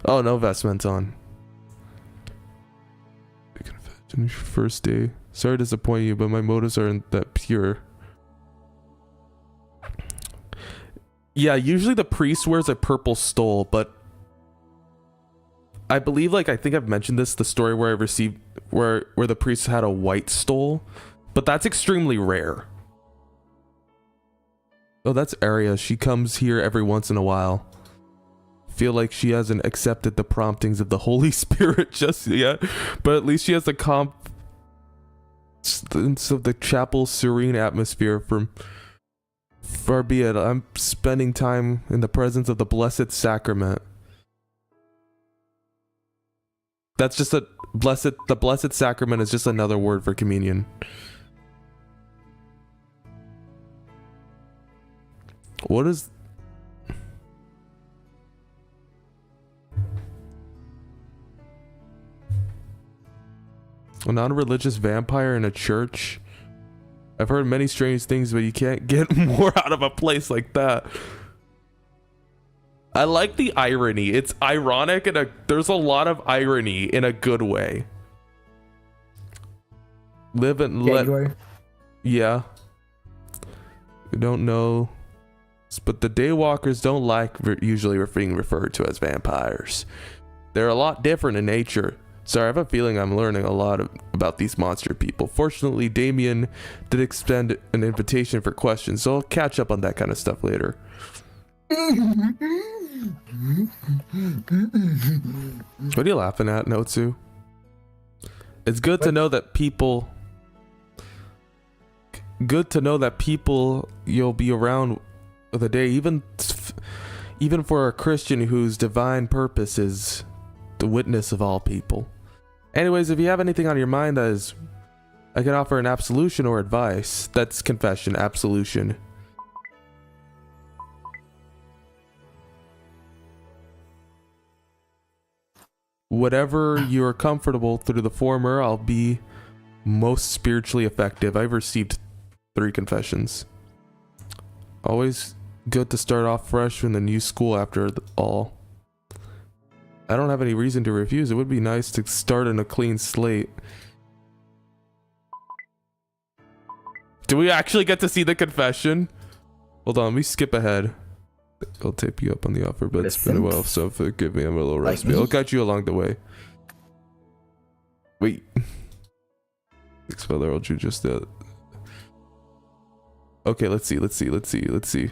Oh, no vestments on. First day. Sorry to disappoint you, but my motives aren't that pure. Yeah, usually the priest wears a purple stole, but I believe, I think I've mentioned this, the story where I received, where the priest had a white stole, but that's extremely rare. Oh, that's Arya. She comes here every once in a while. Feel like she hasn't accepted the promptings of the Holy Spirit just yet, but at least she has the of the chapel's serene atmosphere. From far be it, I'm spending time in the presence of the Blessed Sacrament. That's just the Blessed Sacrament is just another word for communion. What is... A non-religious vampire in a church? I've heard many strange things, but you can't get more out of a place like that. I like the irony. It's ironic and there's a lot of irony in a good way. Live and let... Yeah. We don't know. But the daywalkers don't like usually being referred to as vampires. They're a lot different in nature. Sorry, I have a feeling I'm learning a lot about these monster people. Fortunately, Damien did extend an invitation for questions, so I'll catch up on that kind of stuff later. What are you laughing at, Notsu? It's good to know that people... Good to know that people you'll be around the day, even for a Christian whose divine purpose is the witness of all people. Anyways, if you have anything on your mind, I can offer an absolution or advice. That's confession, absolution. Whatever you're comfortable through the former, I'll be most spiritually effective. I've received 3 confessions. Always good to start off fresh in the new school after all. I don't have any reason to refuse. It would be nice to start on a clean slate. Do we actually get to see the confession? Hold on, let me skip ahead. I'll tape you up on the offer, but it's been a while, so forgive me, I'm a little raspy. I'll guide you along the way. Wait. Thanks, Father, I'll do just that. Okay, let's see.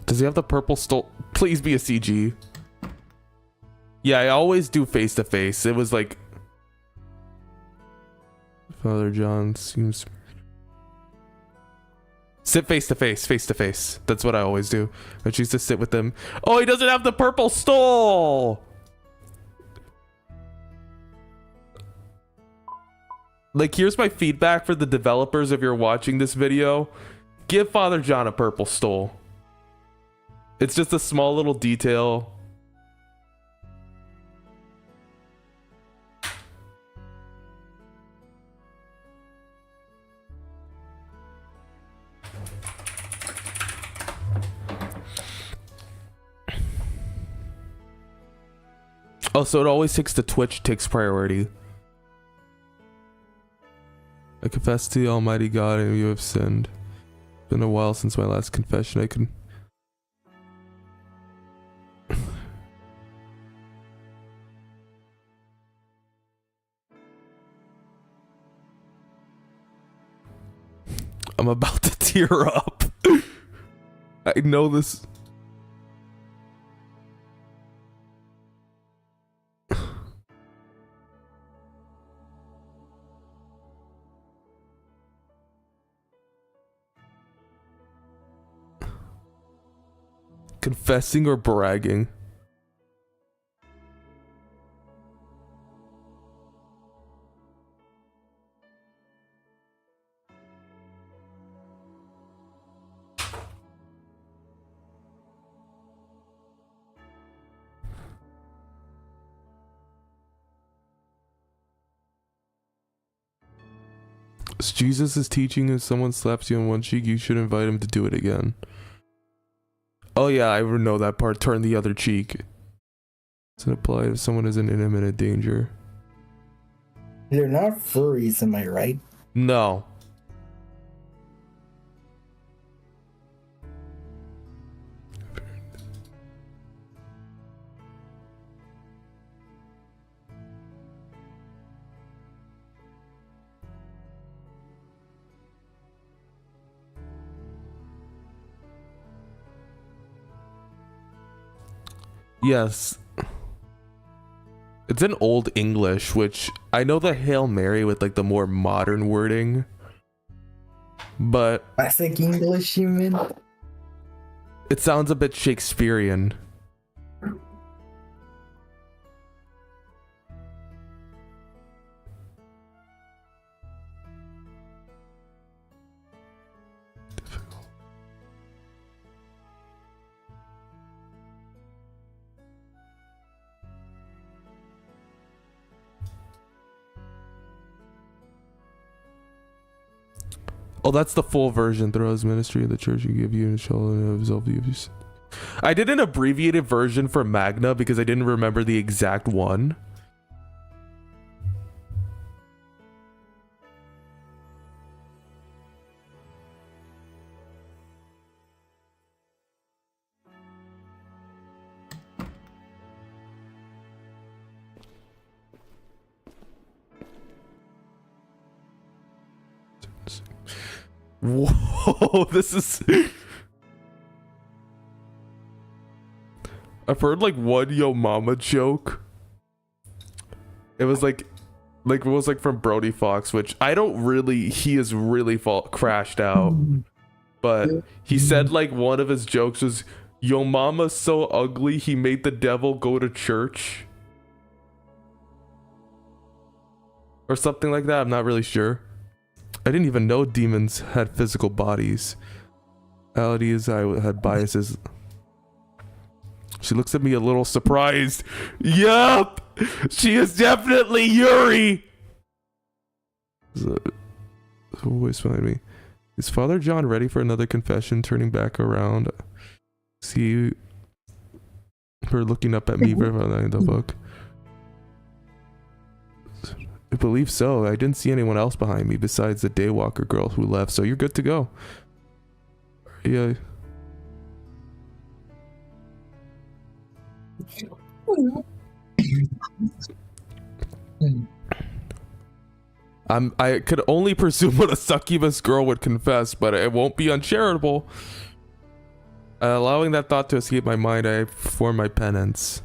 Does he have the purple stole? Please be a CG. Yeah, I always do face to face. It was like Father John seems. Sit face to face, face to face. That's what I always do. I choose to sit with them. Oh, he doesn't have the purple stole. Like, here's my feedback for the developers if you're watching this video. Give Father John a purple stole. It's just a small little detail. Oh, so it always takes the Twitch takes priority. I confess to the Almighty God and you have sinned. It's been a while since my last confession. I can... I'm about to tear up. I know this... Confessing or bragging? Jesus is teaching if someone slaps you on one cheek, you should invite him to do it again. Oh yeah, I know that part. Turn the other cheek. Doesn't apply if someone is in imminent danger. They're not furries, am I right? No. Yes. It's in Old English, which I know the Hail Mary with like the more modern wording. But Classic English, you mean? it sounds a bit Shakespearean. Oh, that's the full version. Throughout his ministry, the church will give you and shall absolve you. I did an abbreviated version for Magna because I didn't remember the exact one. Whoa, this is... I've heard like one Yo Mama joke. It was like it was like from Brody Fox, which I don't really, he is really crashed out. But he said like one of his jokes was, Yo Mama's so ugly he made the devil go to church. Or something like that, I'm not really sure. I didn't even know demons had physical bodies. Reality is I had biases. She looks at me a little surprised. Yup! She is definitely Yuri! Always find me. Is Father John ready for another confession? Turning back around. See her looking up at me in the book. I believe so. I didn't see anyone else behind me besides the daywalker girl who left, so you're good to go. Yeah. I could only presume what a succubus girl would confess, but it won't be uncharitable. Allowing that thought to escape my mind, I perform my penance.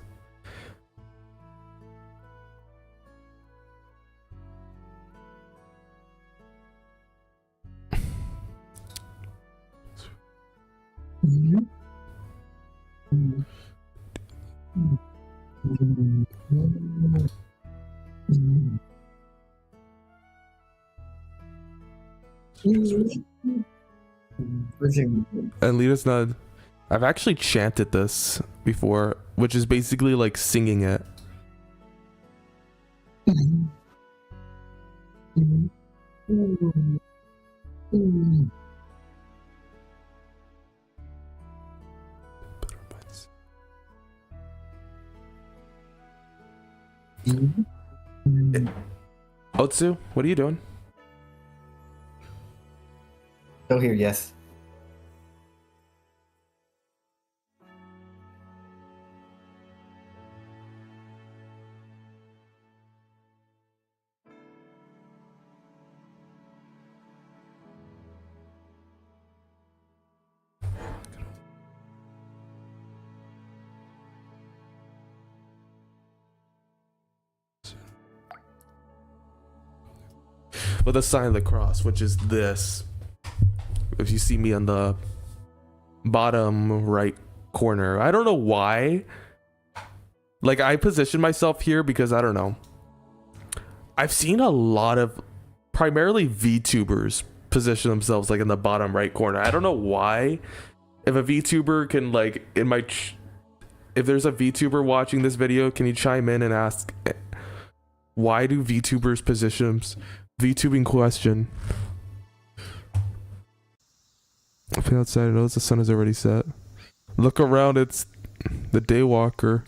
And lead us not. I've actually chanted this before, which is basically like singing it. Otsu, what are you doing? Still here, yes. With a sign of the cross, which is this. If you see me on the bottom right corner, I don't know why. Like, I position myself here because I don't know. I've seen a lot of primarily VTubers position themselves like in the bottom right corner. I don't know why. If a VTuber can like if there's a VTuber watching this video, can you chime in and ask why do VTubers position VTubing question? I feel outside. I notice the sun is already set. Look around. It's the Daywalker.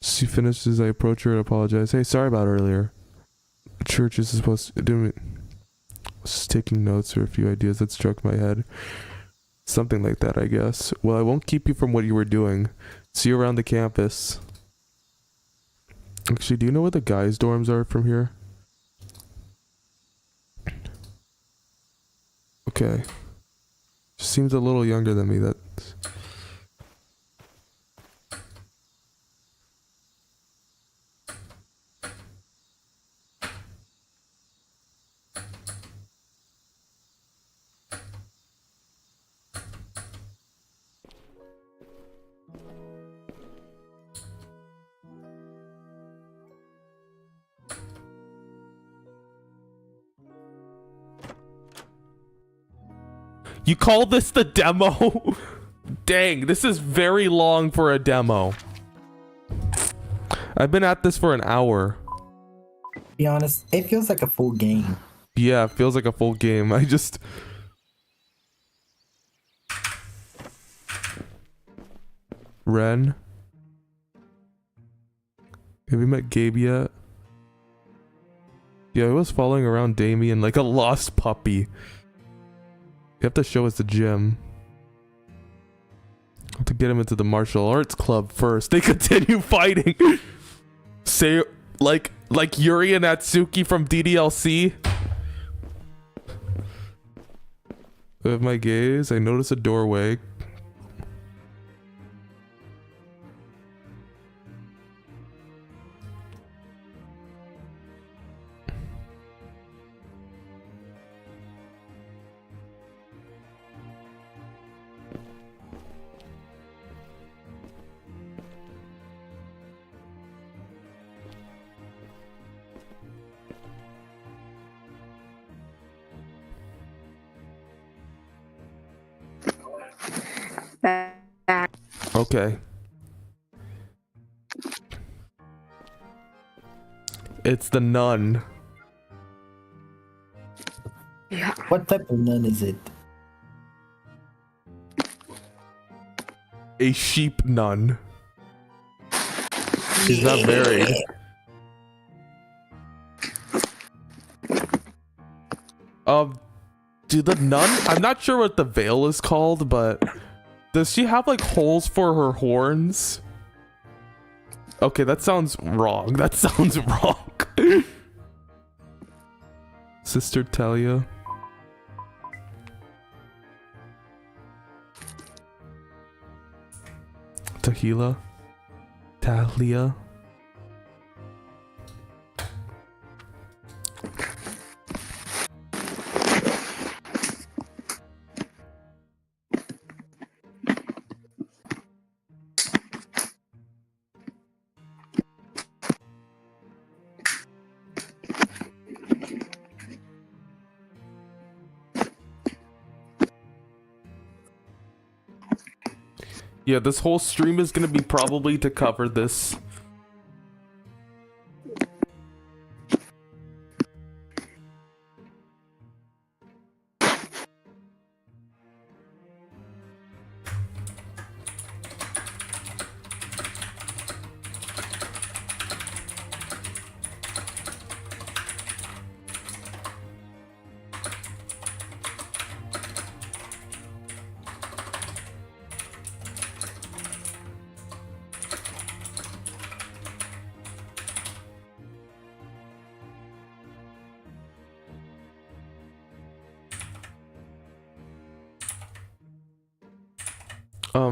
She finishes. I approach her and apologize. Hey, sorry about earlier. Church is supposed to do. Was taking notes or a few ideas that struck my head. Something like that, I guess. Well, I won't keep you from what you were doing. See you around the campus. Actually, do you know where the guys' dorms are from here? Okay. Seems a little younger than me. That's... You call this the demo? Dang, this is very long for a demo. I've been at this for an hour. To be honest, it feels like a full game. Yeah, it feels like a full game. I just... Ren? Have you met Gabe yet? Yeah, I was following around Damien like a lost puppy. You have to show us the gym. I have to get him into the martial arts club first. They continue fighting. Say like Yuri and Natsuki from DDLC. With my gaze, I notice a doorway. Okay. It's the nun. Yeah. What type of nun is it? A sheep nun. She's not married. Do the nun? I'm not sure what the veil is called, but does she have like holes for her horns? Okay, that sounds wrong. That sounds wrong. Sister Talia. Tahlia. Yeah, this whole stream is gonna be probably to cover this.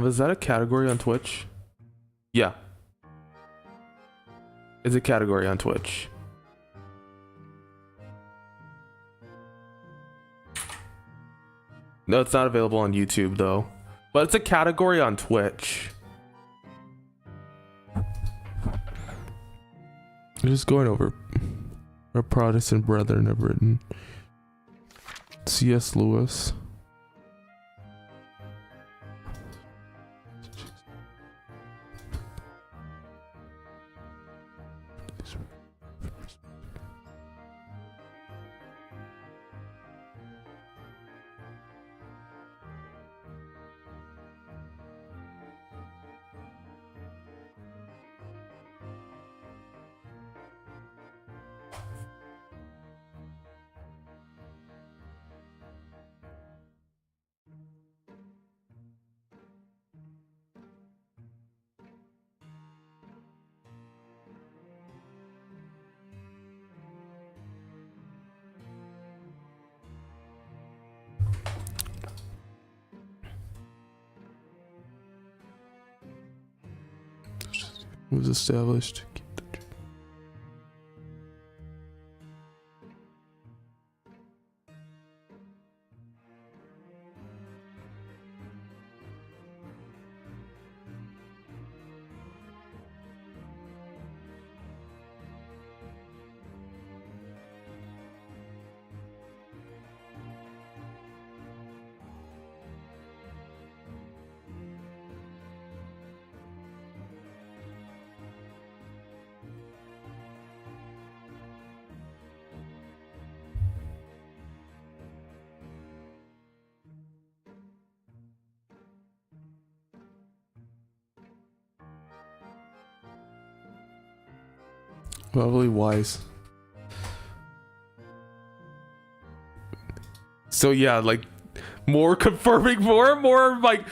Is that a category on Twitch? Yeah. It's a category on Twitch. No, it's not available on YouTube though. But it's a category on Twitch. I'm just going over our Protestant brethren have written. C.S. Lewis. Was established. Probably wise. So yeah, like more confirming more and more like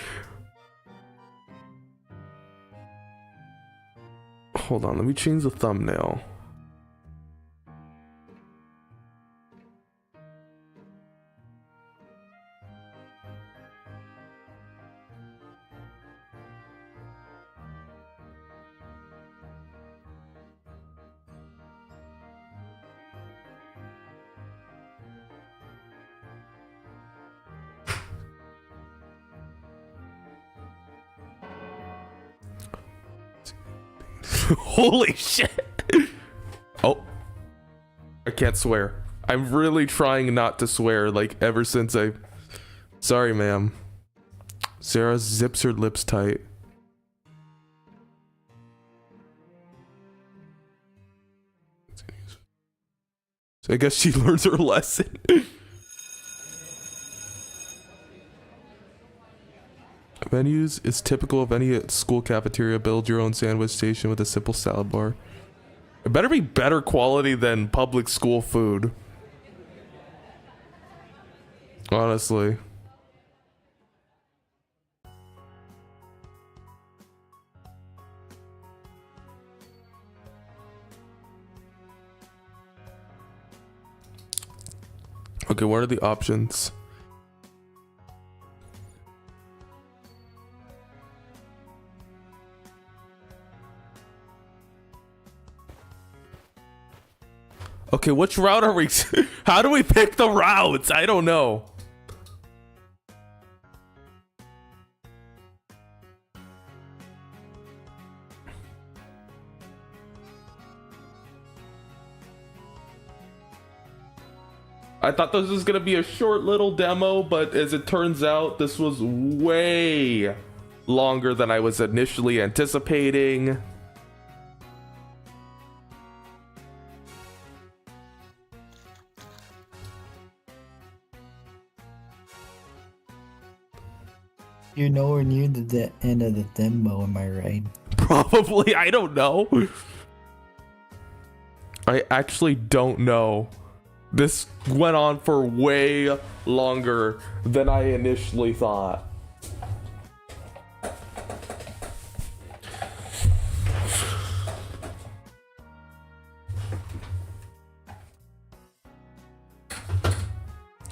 hold on, let me change the thumbnail. Holy shit. Oh, I can't swear. I'm really trying not to swear, like ever since I sorry ma'am. Sarah zips her lips tight. So I guess she learns her lesson. Menus is typical of any school cafeteria. Build your own sandwich station with a simple salad bar. It better be better quality than public school food. Honestly. Okay, what are the options? Okay, which route are we? How do we pick the routes? I don't know. I thought this was gonna be a short little demo, but as it turns out, this was way longer than I was initially anticipating. You're nowhere near the end of the demo, am I right? Probably, I don't know. I actually don't know. This went on for way longer than I initially thought.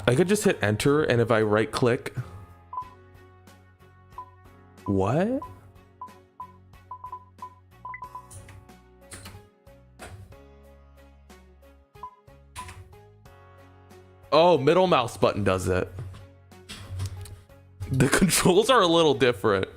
I could just hit enter, and if I right click... What? Oh, middle mouse button does it. The controls are a little different.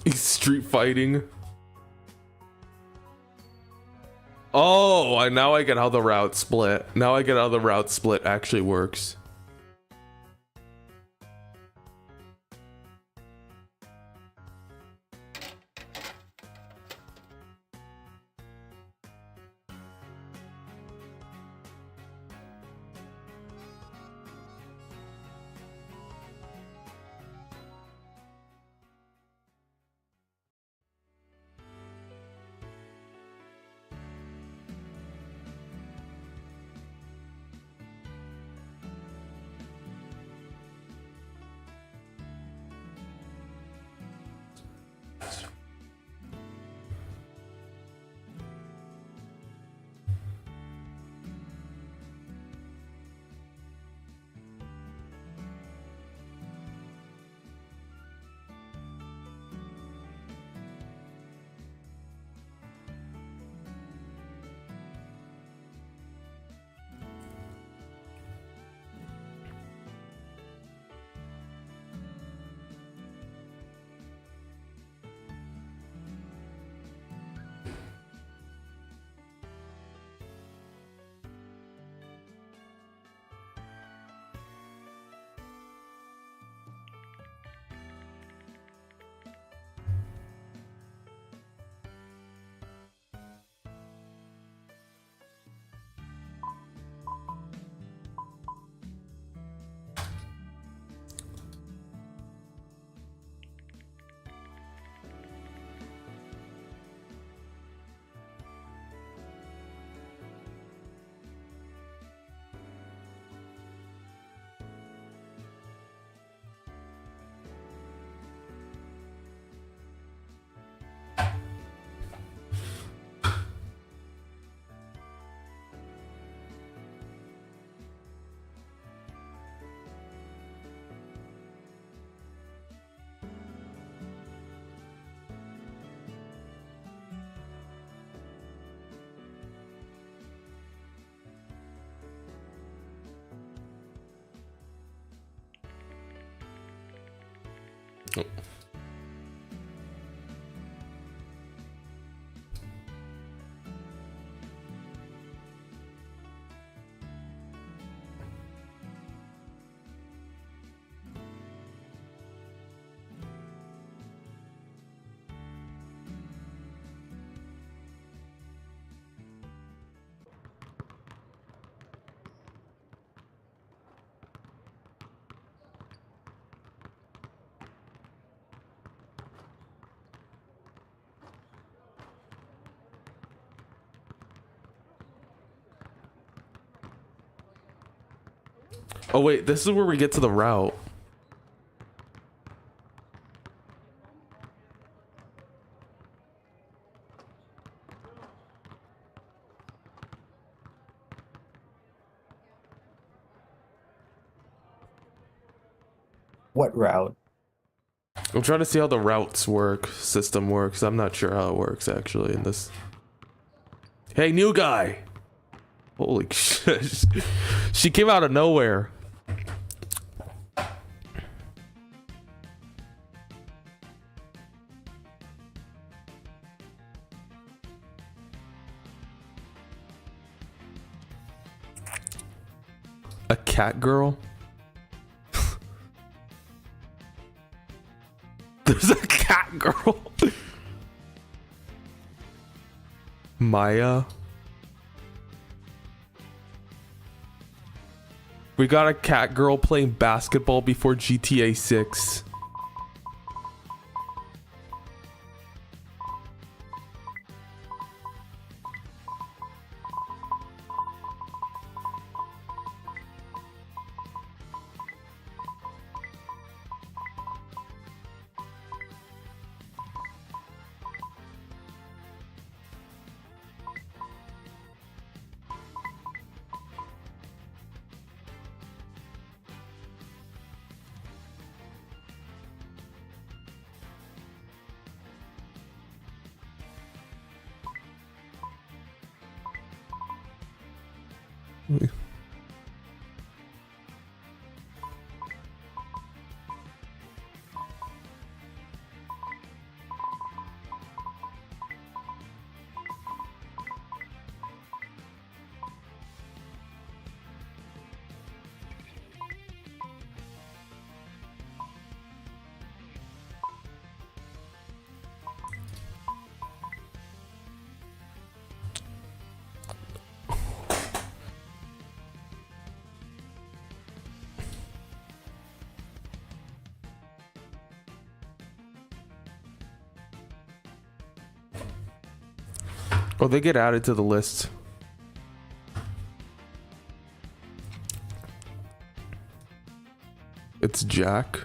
He's street fighting. Oh, now I get how the route split. Now I get how the route split actually works. Oh wait, this is where we get to the route. What route? I'm trying to see how the routes system works. I'm not sure how it works actually in this. Hey, new guy! Holy shit. She came out of nowhere. A cat girl? There's a cat girl. Maya. We got a cat girl playing basketball before GTA 6. Oh, they get added to the list. It's Jack.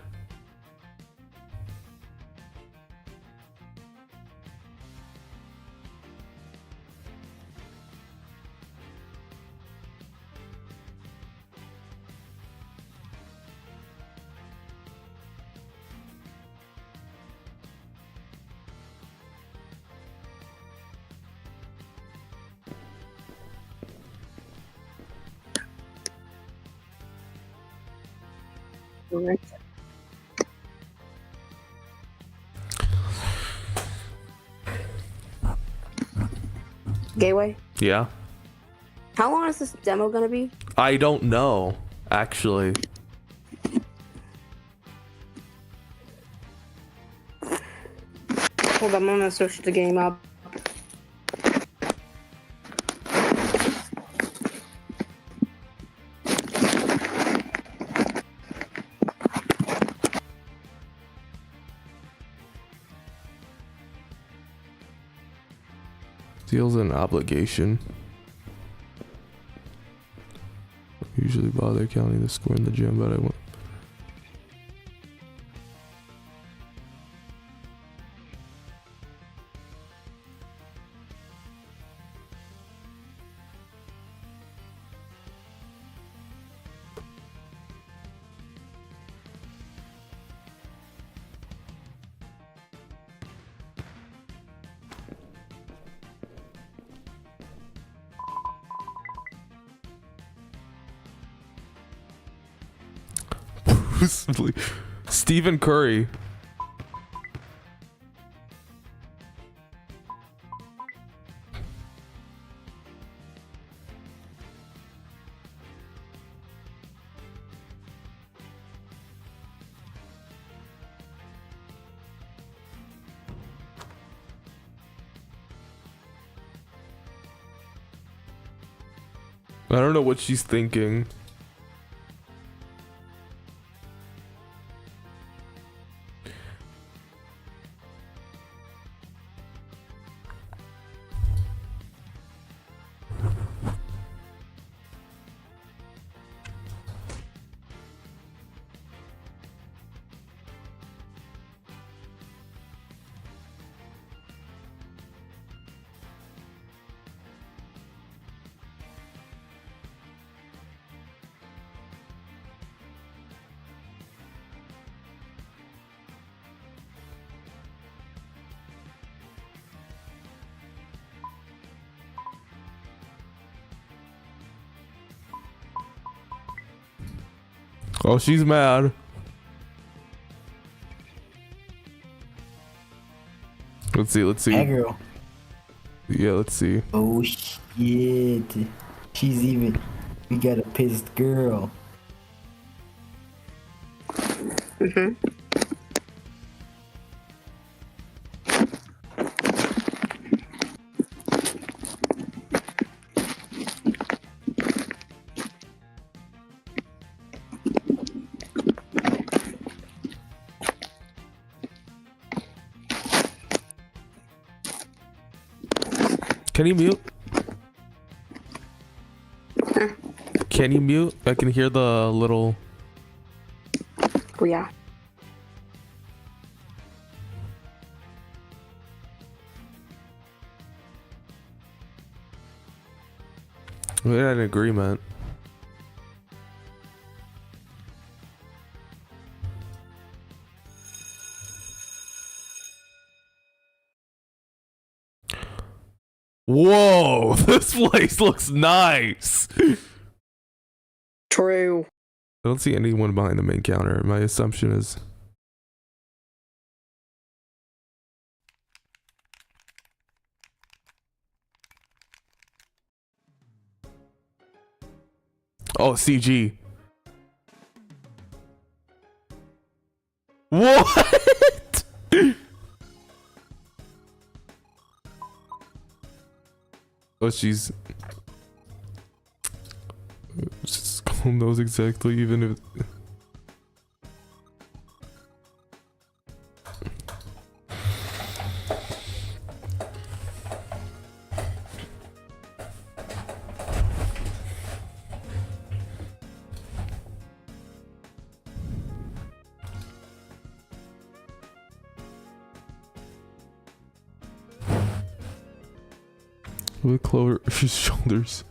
Gateway. Yeah. How long is this demo gonna be? I don't know, actually. Hold on, I'm gonna search the game up. Deals an obligation. Usually bother counting the score in the gym, but I won't. Stephen Curry. I don't know what she's thinking. Oh, she's mad. Let's see. Let's see. Hey, girl. Yeah, let's see. Oh shit. She's even. We got a pissed girl. Mhm. Can you mute? Can you mute? I can hear the little. Oh yeah. We had an agreement. Whoa, this place looks nice. True. I don't see anyone behind the main counter. My assumption is. Oh, CG. What? Oh, she's. Skull knows exactly, even if. With Clover's shoulders.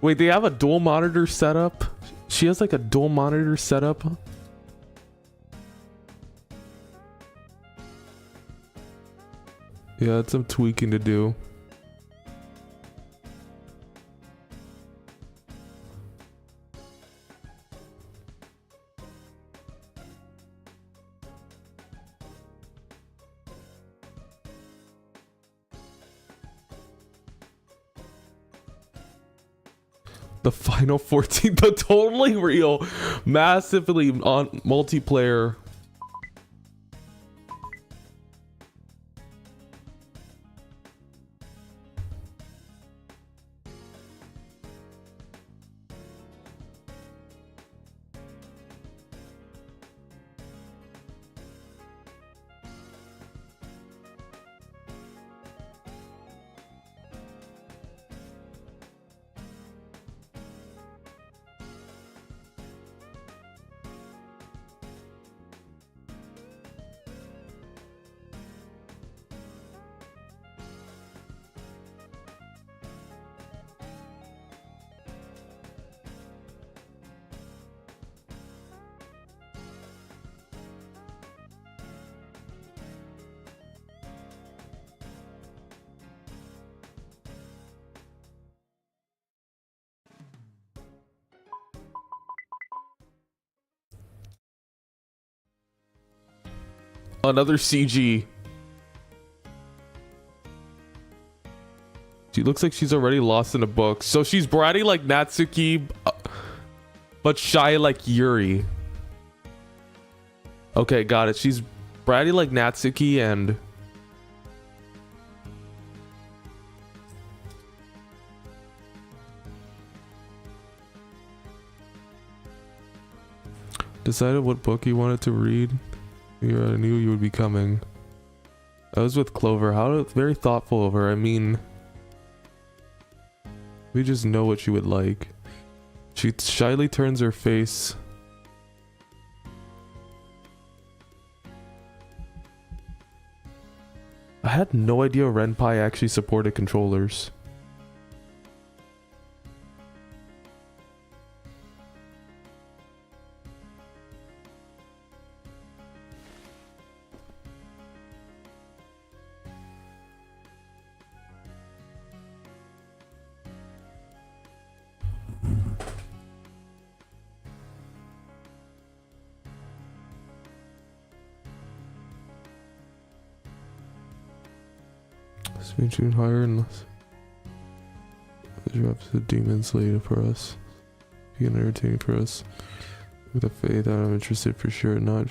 Wait, they have a dual monitor setup? She has like a dual monitor setup? Yeah, it's some tweaking to do. The final 14, the totally real, massively on multiplayer. Another CG. She looks like she's already lost in a book. So she's bratty like Natsuki, but shy like Yuri. Okay, got it. She's bratty like Natsuki and... Decided what book you wanted to read. I knew you would be coming. I was with Clover. How very thoughtful of her. I mean, we just know what she would like. She shyly turns her face. I had no idea Renpai actually supported controllers. Let's be tune higher and less. Drops the demons later for us. Being entertaining for us. With a faith that I'm interested for sure, not.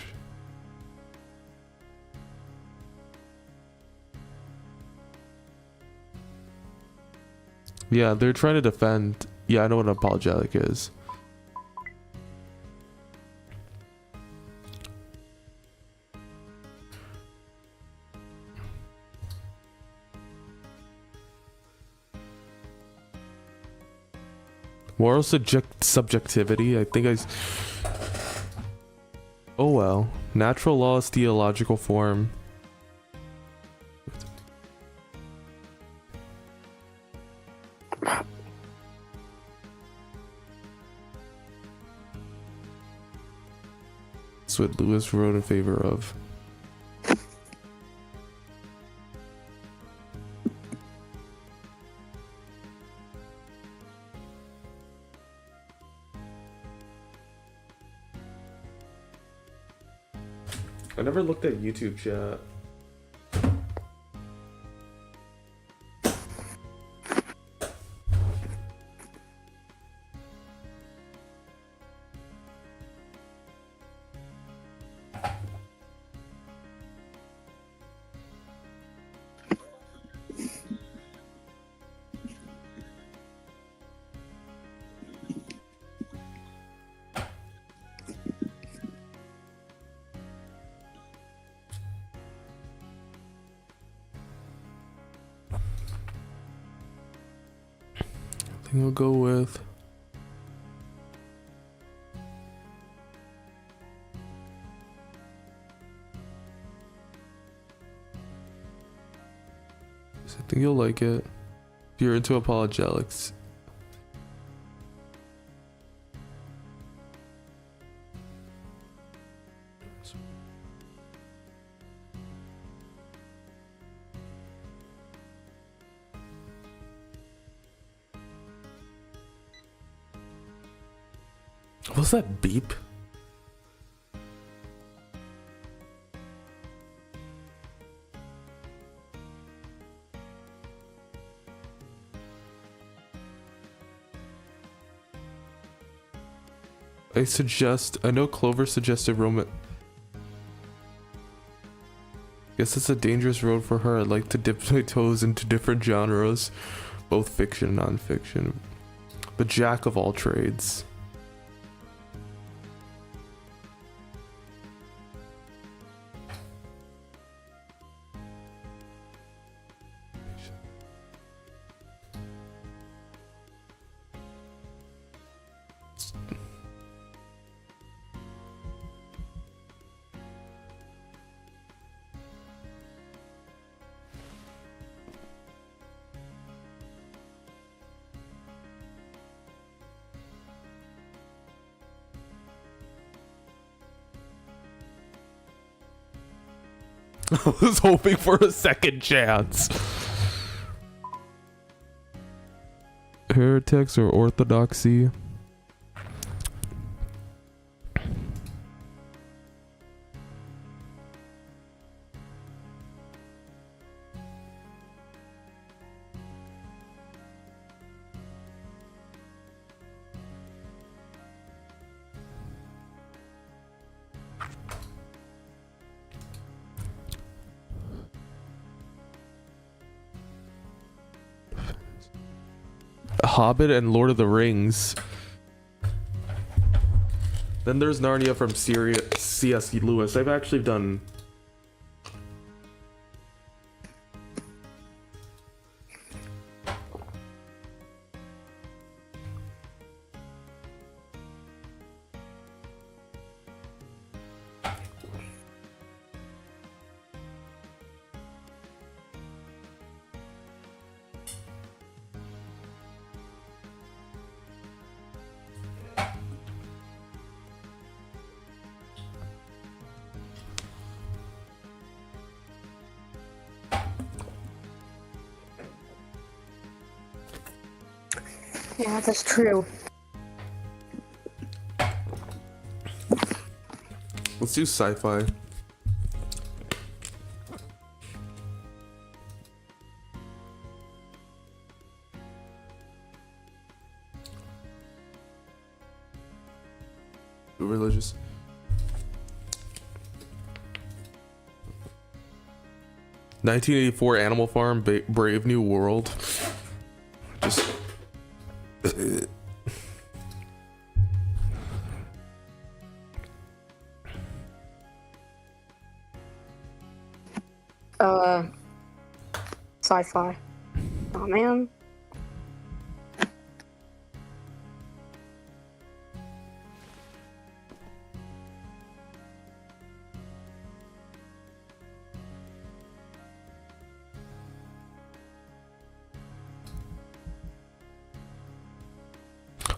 Yeah, they're trying to defend. Yeah, I know what an apologetic is. Moral subjectivity, I think oh well. Natural law is theological form. That's what Lewis wrote in favor of. I never looked at YouTube chat. I think I'll go with I think you'll like it if you're into apologetics. What's that beep? I know Clover suggested Roman. Guess it's a dangerous road for her. I'd like to dip my toes into different genres, both fiction and non-fiction. The jack of all trades. I was hoping for a second chance. Heretics or orthodoxy? Hobbit and Lord of the Rings. Then there's Narnia from C.S. Lewis. I've actually done. Yeah, that's true. Let's do sci-fi. religious. (1984) Animal Farm, Brave New World. Just Sci-fi. Oh man.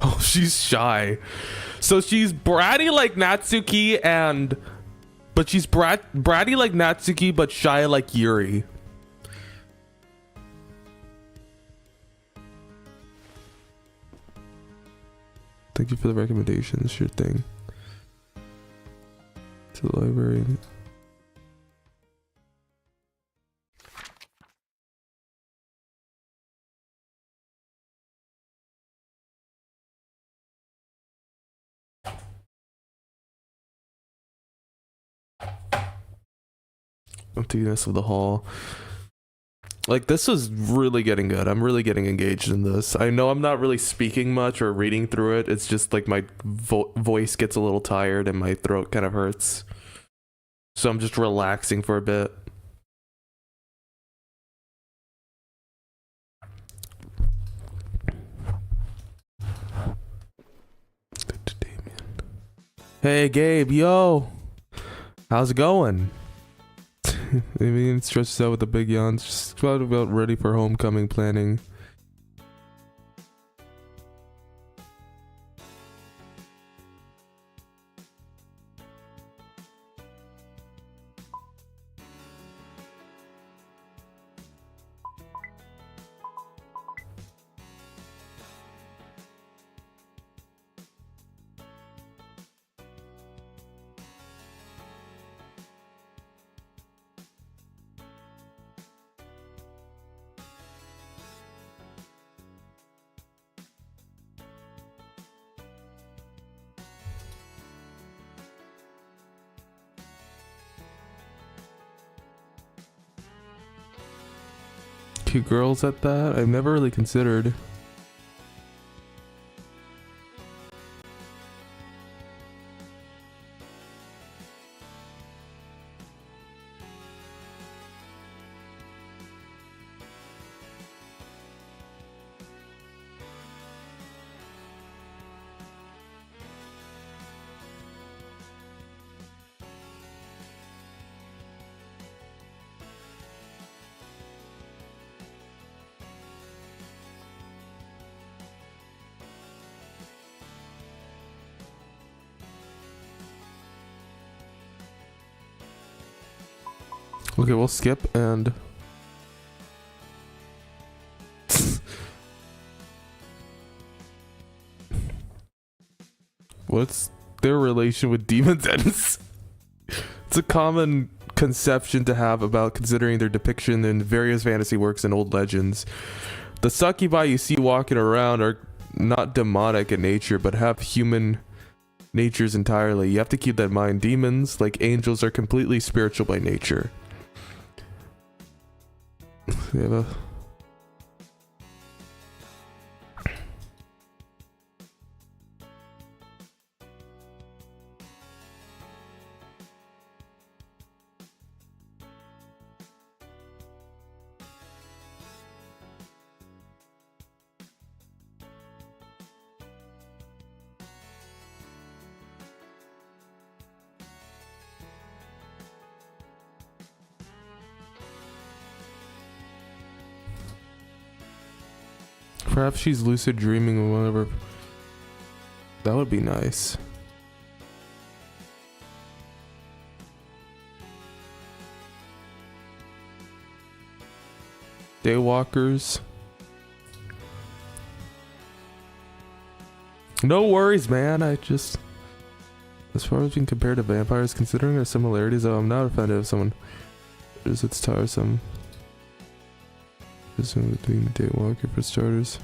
oh, she's shy. So she's bratty like Natsuki but she's bratty like Natsuki but shy like Yuri. Thank you for the recommendations. Sure thing. To the library. Emptiness of the hall. Like, this is really getting good. I'm really getting engaged in this. I know I'm not really speaking much or reading through it. It's just like my voice gets a little tired and my throat kind of hurts. So I'm just relaxing for a bit. Hey Gabe, yo. How's it going? I mean, stretched out with the big yawns. Just about ready for homecoming planning. Cute girls at that? I've never really considered. Okay, we'll skip and what's their relation with demons? It's a common conception to have about considering their depiction in various fantasy works and old legends. The succubi you see walking around are not demonic in nature, but have human natures entirely. You have to keep that in mind. Demons, like angels, are completely spiritual by nature. They have a perhaps she's lucid dreaming or whatever. That would be nice. Daywalkers. No worries, man. I just, as far as we can compare to vampires, considering their similarities, I'm not offended if someone says it's tiresome. Between the Daywalker for starters.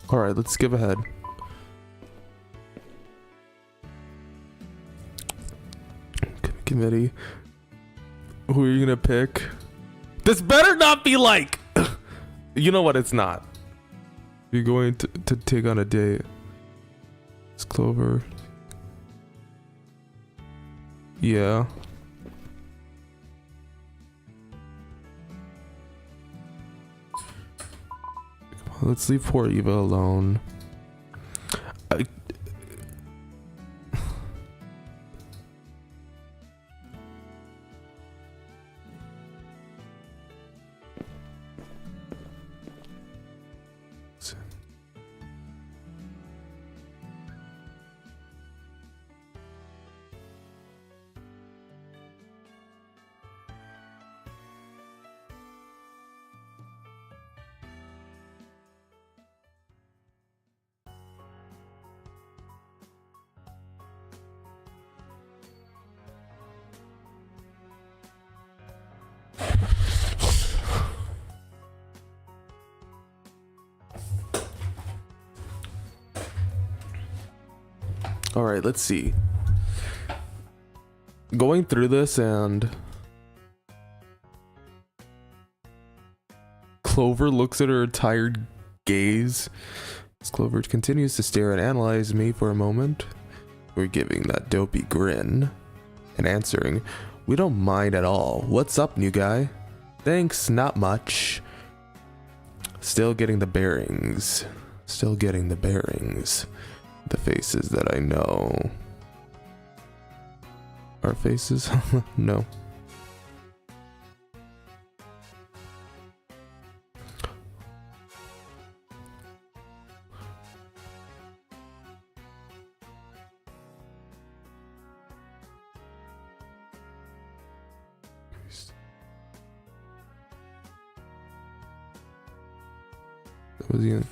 All right, let's skip ahead. Committee. Who are you gonna pick? This better not be like. You know what? It's not. You're going to take on a date. It's Clover. Yeah. Come on, let's leave poor Eva alone. All right, let's see. Going through this, and Clover looks at her tired gaze. As Clover continues to stare and analyze me for a moment, we're giving that dopey grin and answering, "We don't mind at all. What's up, new guy?" "Thanks, not much." Still getting the bearings. Still getting the bearings. The faces that I know. Our faces? No. That was the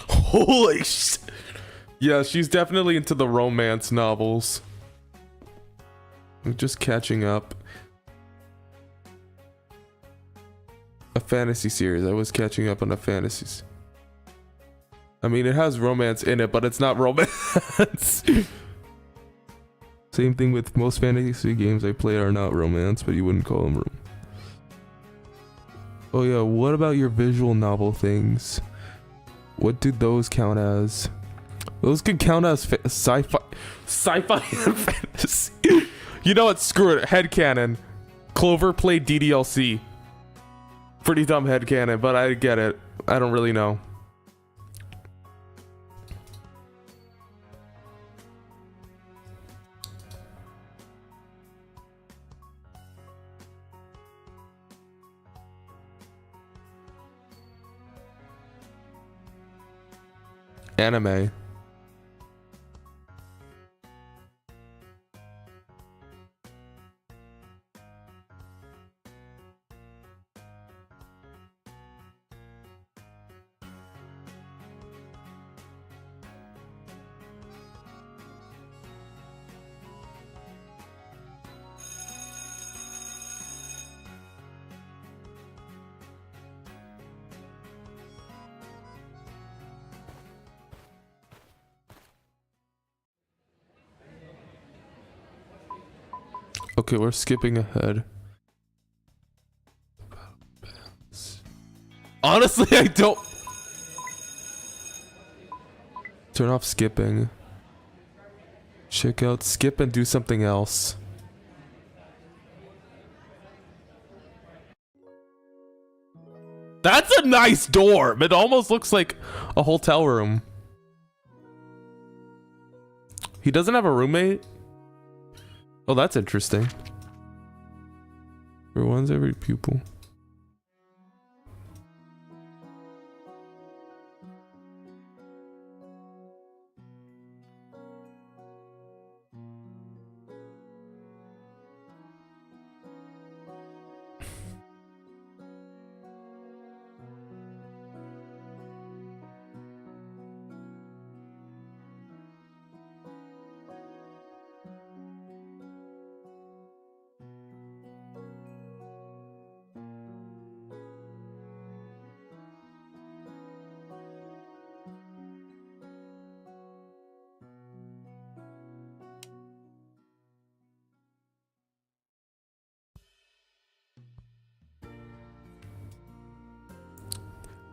holy sh! Yeah, she's definitely into the romance novels. I'm just catching up. A fantasy series. I was catching up on the fantasies. I mean, it has romance in it, but it's not romance. Same thing with most fantasy games I play are not romance, but you wouldn't call them romance. Oh yeah, what about your visual novel things? What do those count as? Those could count as sci-fi and fantasy. You know what? Screw it. Headcanon. Clover played DDLC. Pretty dumb headcanon, but I get it. I don't really know. Anime. Okay, we're skipping ahead. Honestly, I don't. Turn off skipping. Check out skip and do something else. That's a nice dorm. It almost looks like a hotel room. He doesn't have a roommate? Oh, that's interesting. For one's every pupil.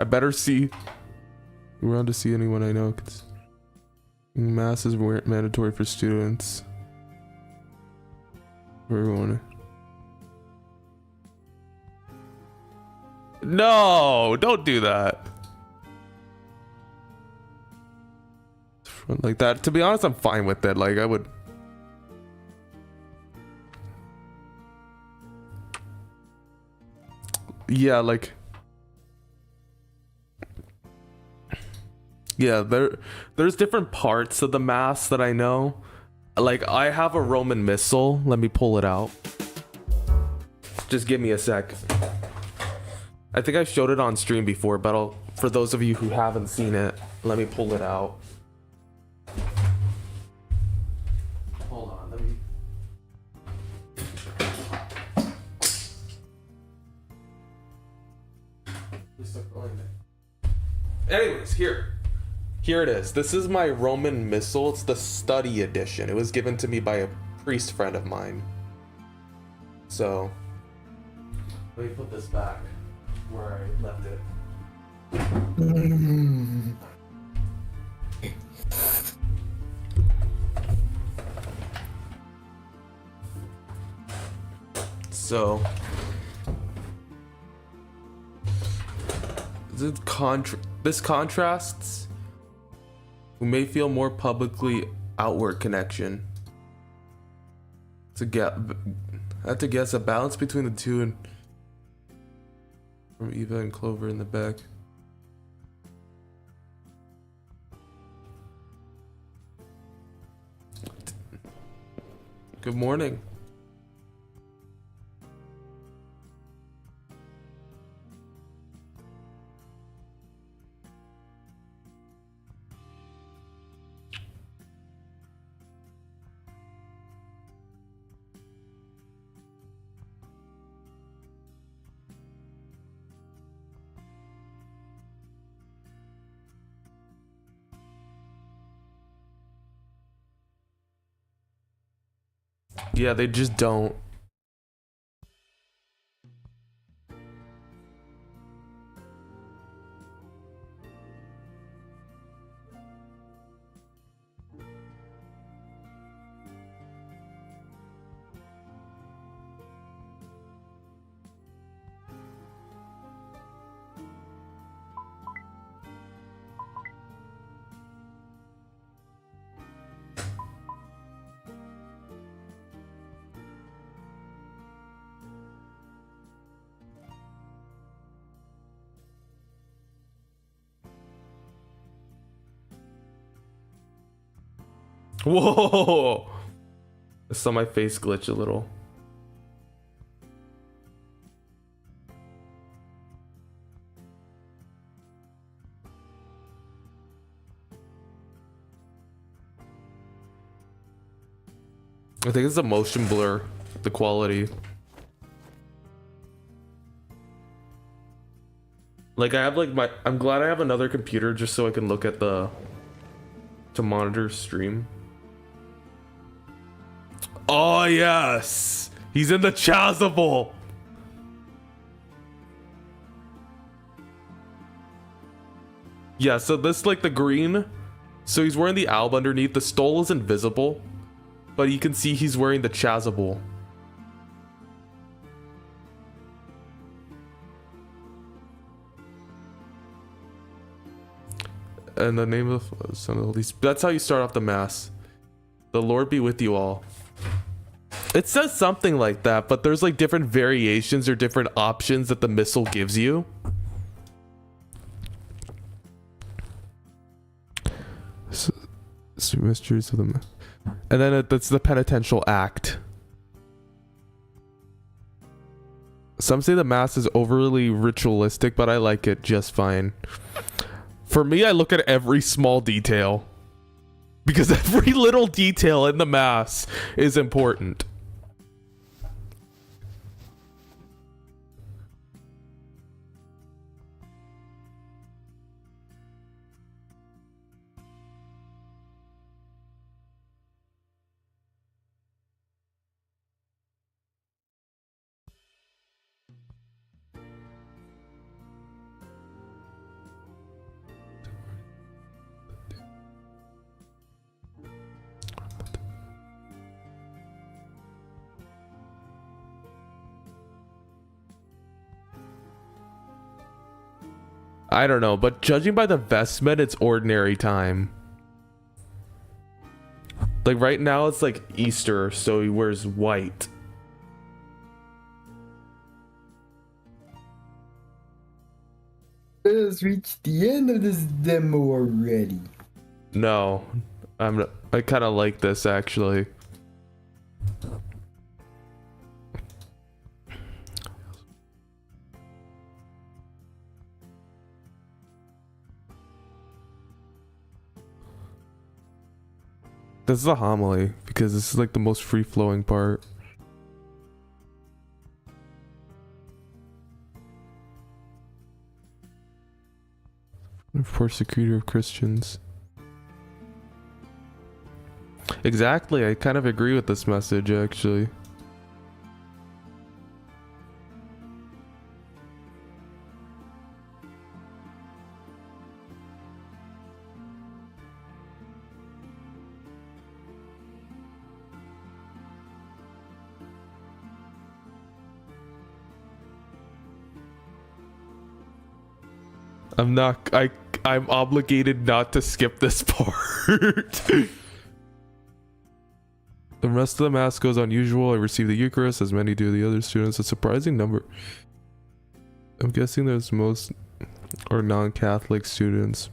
I better see around to see anyone I know. Mass is mandatory for students. For everyone. No, don't do that. Like that. To be honest, I'm fine with it. Like I would. Yeah, like. Yeah, there's different parts of the mass that I know. Like I have a Roman missal. Let me pull it out. Just give me a sec. I think I showed it on stream before, but for those of you who haven't seen it, let me pull it out. Hold on, let me. Anyways, here it is. This is my Roman missal. It's the study edition. It was given to me by a priest friend of mine. So, let me put this back where I left it. So, this contrasts who may feel more publicly outward connection. I have to guess a balance between the two, and from Eva and Clover in the back. Good morning. Yeah, they just don't. Whoa! I saw my face glitch a little. I think it's a motion blur, the quality. Like I have like I'm glad I have another computer just so I can look at to monitor stream. Oh yes, he's in the chasuble. Yeah, so this like the green. So he's wearing the alb underneath. The stole is invisible, but you can see he's wearing the chasuble. And the name of the Son of the Holy Spirit. That's how you start off the mass. The Lord be with you all. It says something like that, but there's like different variations or different options that the missal gives you. Mysteries of the, and then that's the penitential act. Some say the mass is overly ritualistic, but I like it just fine. For me, I look at every small detail because every little detail in the mass is important. I don't know, but judging by the vestment, it's ordinary time. Like right now, it's like Easter, so he wears white. Let us reach the end of this demo already. No, I kind of like this actually. This is a homily because this is like the most free-flowing part. Persecutor of Christians. Exactly, I kind of agree with this message actually. I'm obligated not to skip this part. The rest of the mass goes unusual. I receive the Eucharist as many do the other students. A surprising number. I'm guessing there's most or non-Catholic students.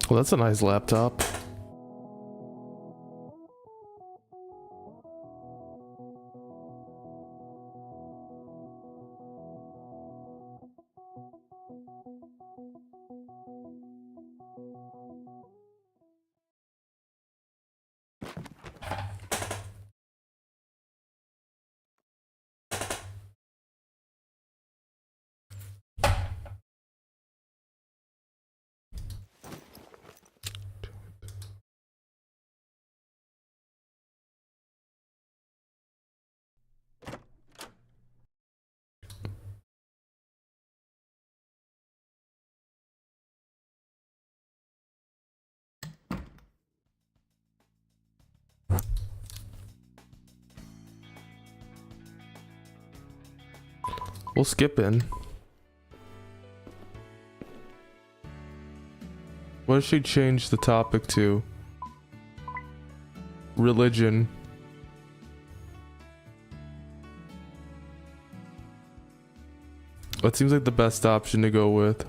Well, that's a nice laptop. We'll skip in. What if she changed the topic to? Religion. What seems like the best option to go with?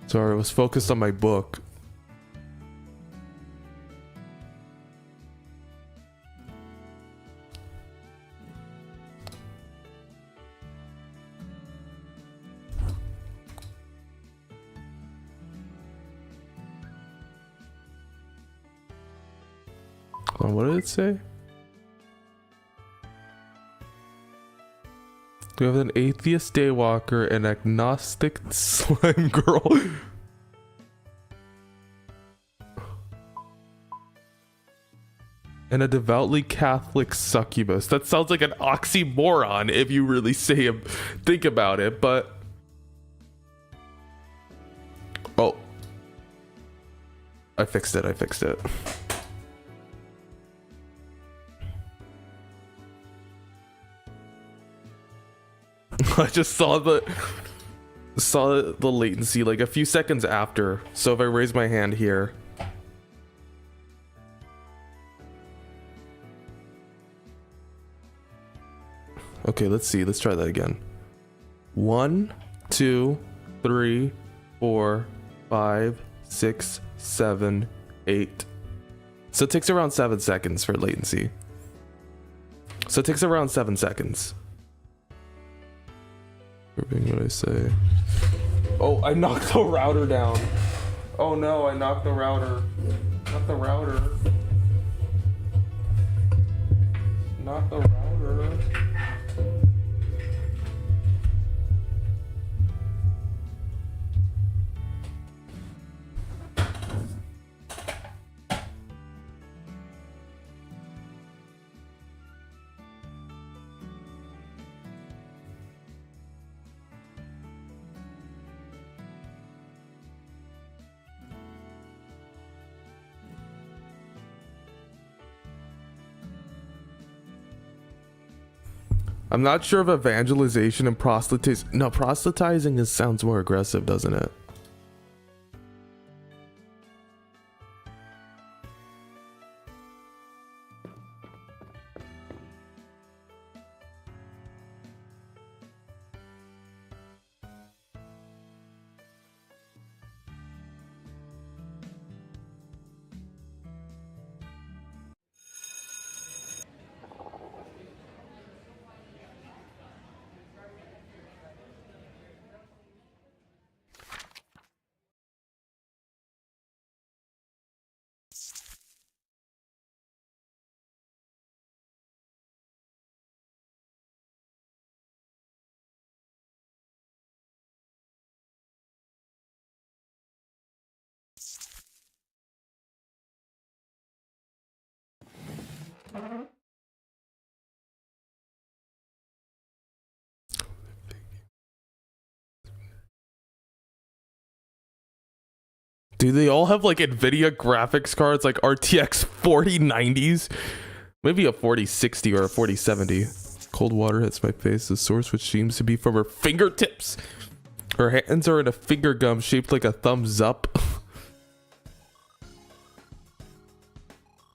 Sorry, I was focused on my book. Oh, what did it say? We have an atheist daywalker, an agnostic slime girl. And a devoutly Catholic succubus. That sounds like an oxymoron if you really think about it, but... Oh. I fixed it. I just saw the latency like a few seconds after. So if I raise my hand here. Okay, let's see. Let's try that again. 1, 2, 3, 4, 5, 6, 7, 8. So it takes around 7 seconds for latency. So it takes around 7 seconds. Repeating what I say. Oh, I knocked the router down. Oh no, I knocked the router. Not the router. Not the router. I'm not sure if evangelization and proselytizing. No, proselytizing sounds more aggressive, doesn't it? Do they all have like NVIDIA graphics cards like RTX 4090s? Maybe a 4060 or a 4070. Cold water hits my face, the source which seems to be from her fingertips. Her hands are in a finger gum shaped like a thumbs up.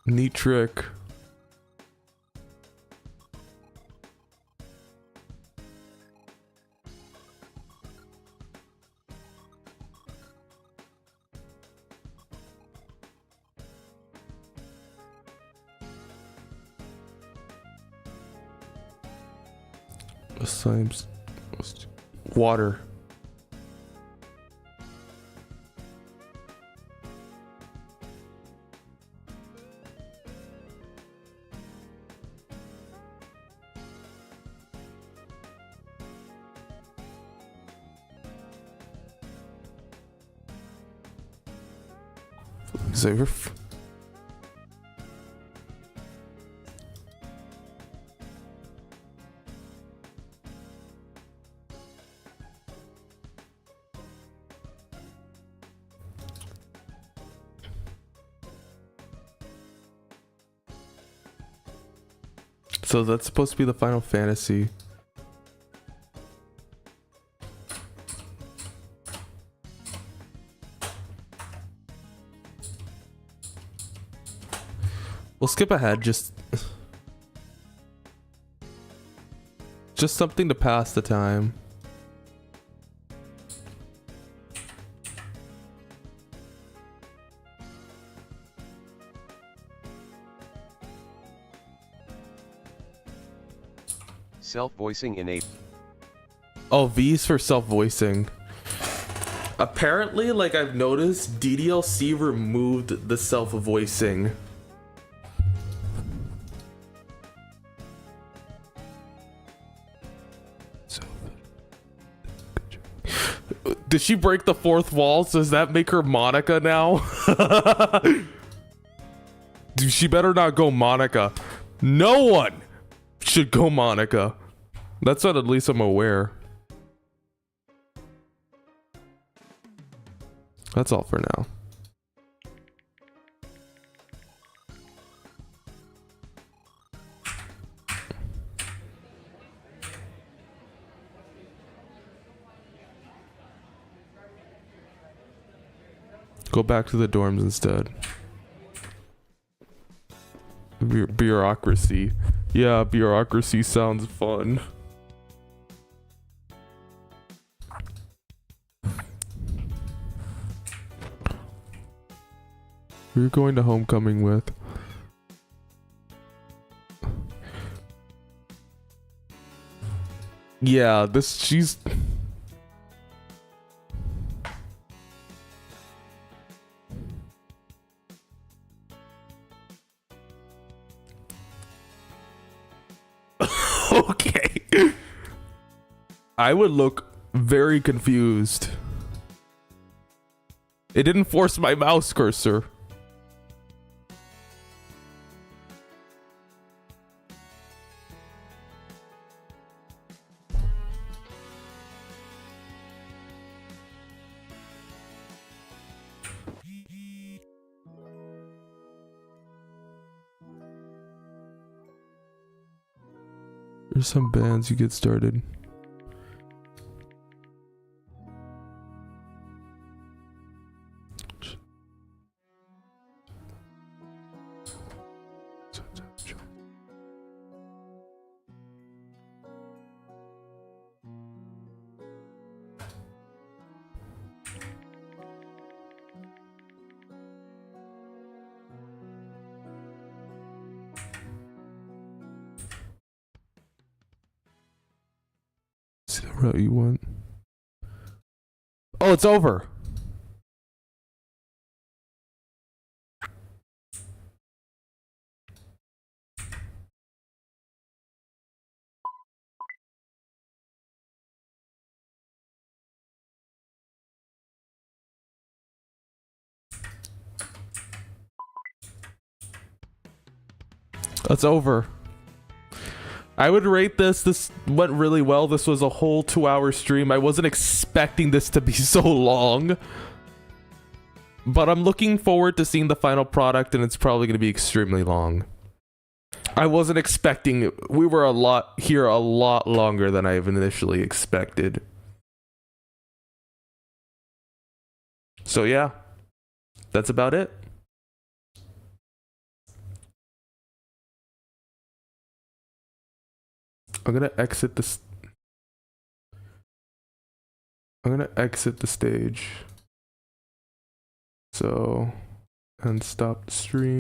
Neat trick. Slimes. Water. Safe. So that's supposed to be the Final Fantasy. We'll skip ahead, just something to pass the time. Self-voicing innate. Oh, V's for self-voicing. Apparently, like I've noticed, DDLC removed the self-voicing. Did she break the fourth wall? Does that make her Monica now? Dude, she better not go Monica. No one should go Monica. That's what at least I'm aware. That's all for now. Go back to the dorms instead. Bureaucracy. Yeah, bureaucracy sounds fun. Who are you going to homecoming with? Yeah, she's... Okay. I would look very confused. It didn't force my mouse cursor. There's some bands you get started. See the route you want. Oh, it's over. It's over. I would rate this went really well. This was a whole 2-hour stream. I wasn't expecting this to be so long. But I'm looking forward to seeing the final product, and it's probably going to be extremely long. I wasn't expecting... We were a lot longer than I initially expected. So yeah, that's about it. I'm gonna exit the stage. So, and stop the stream.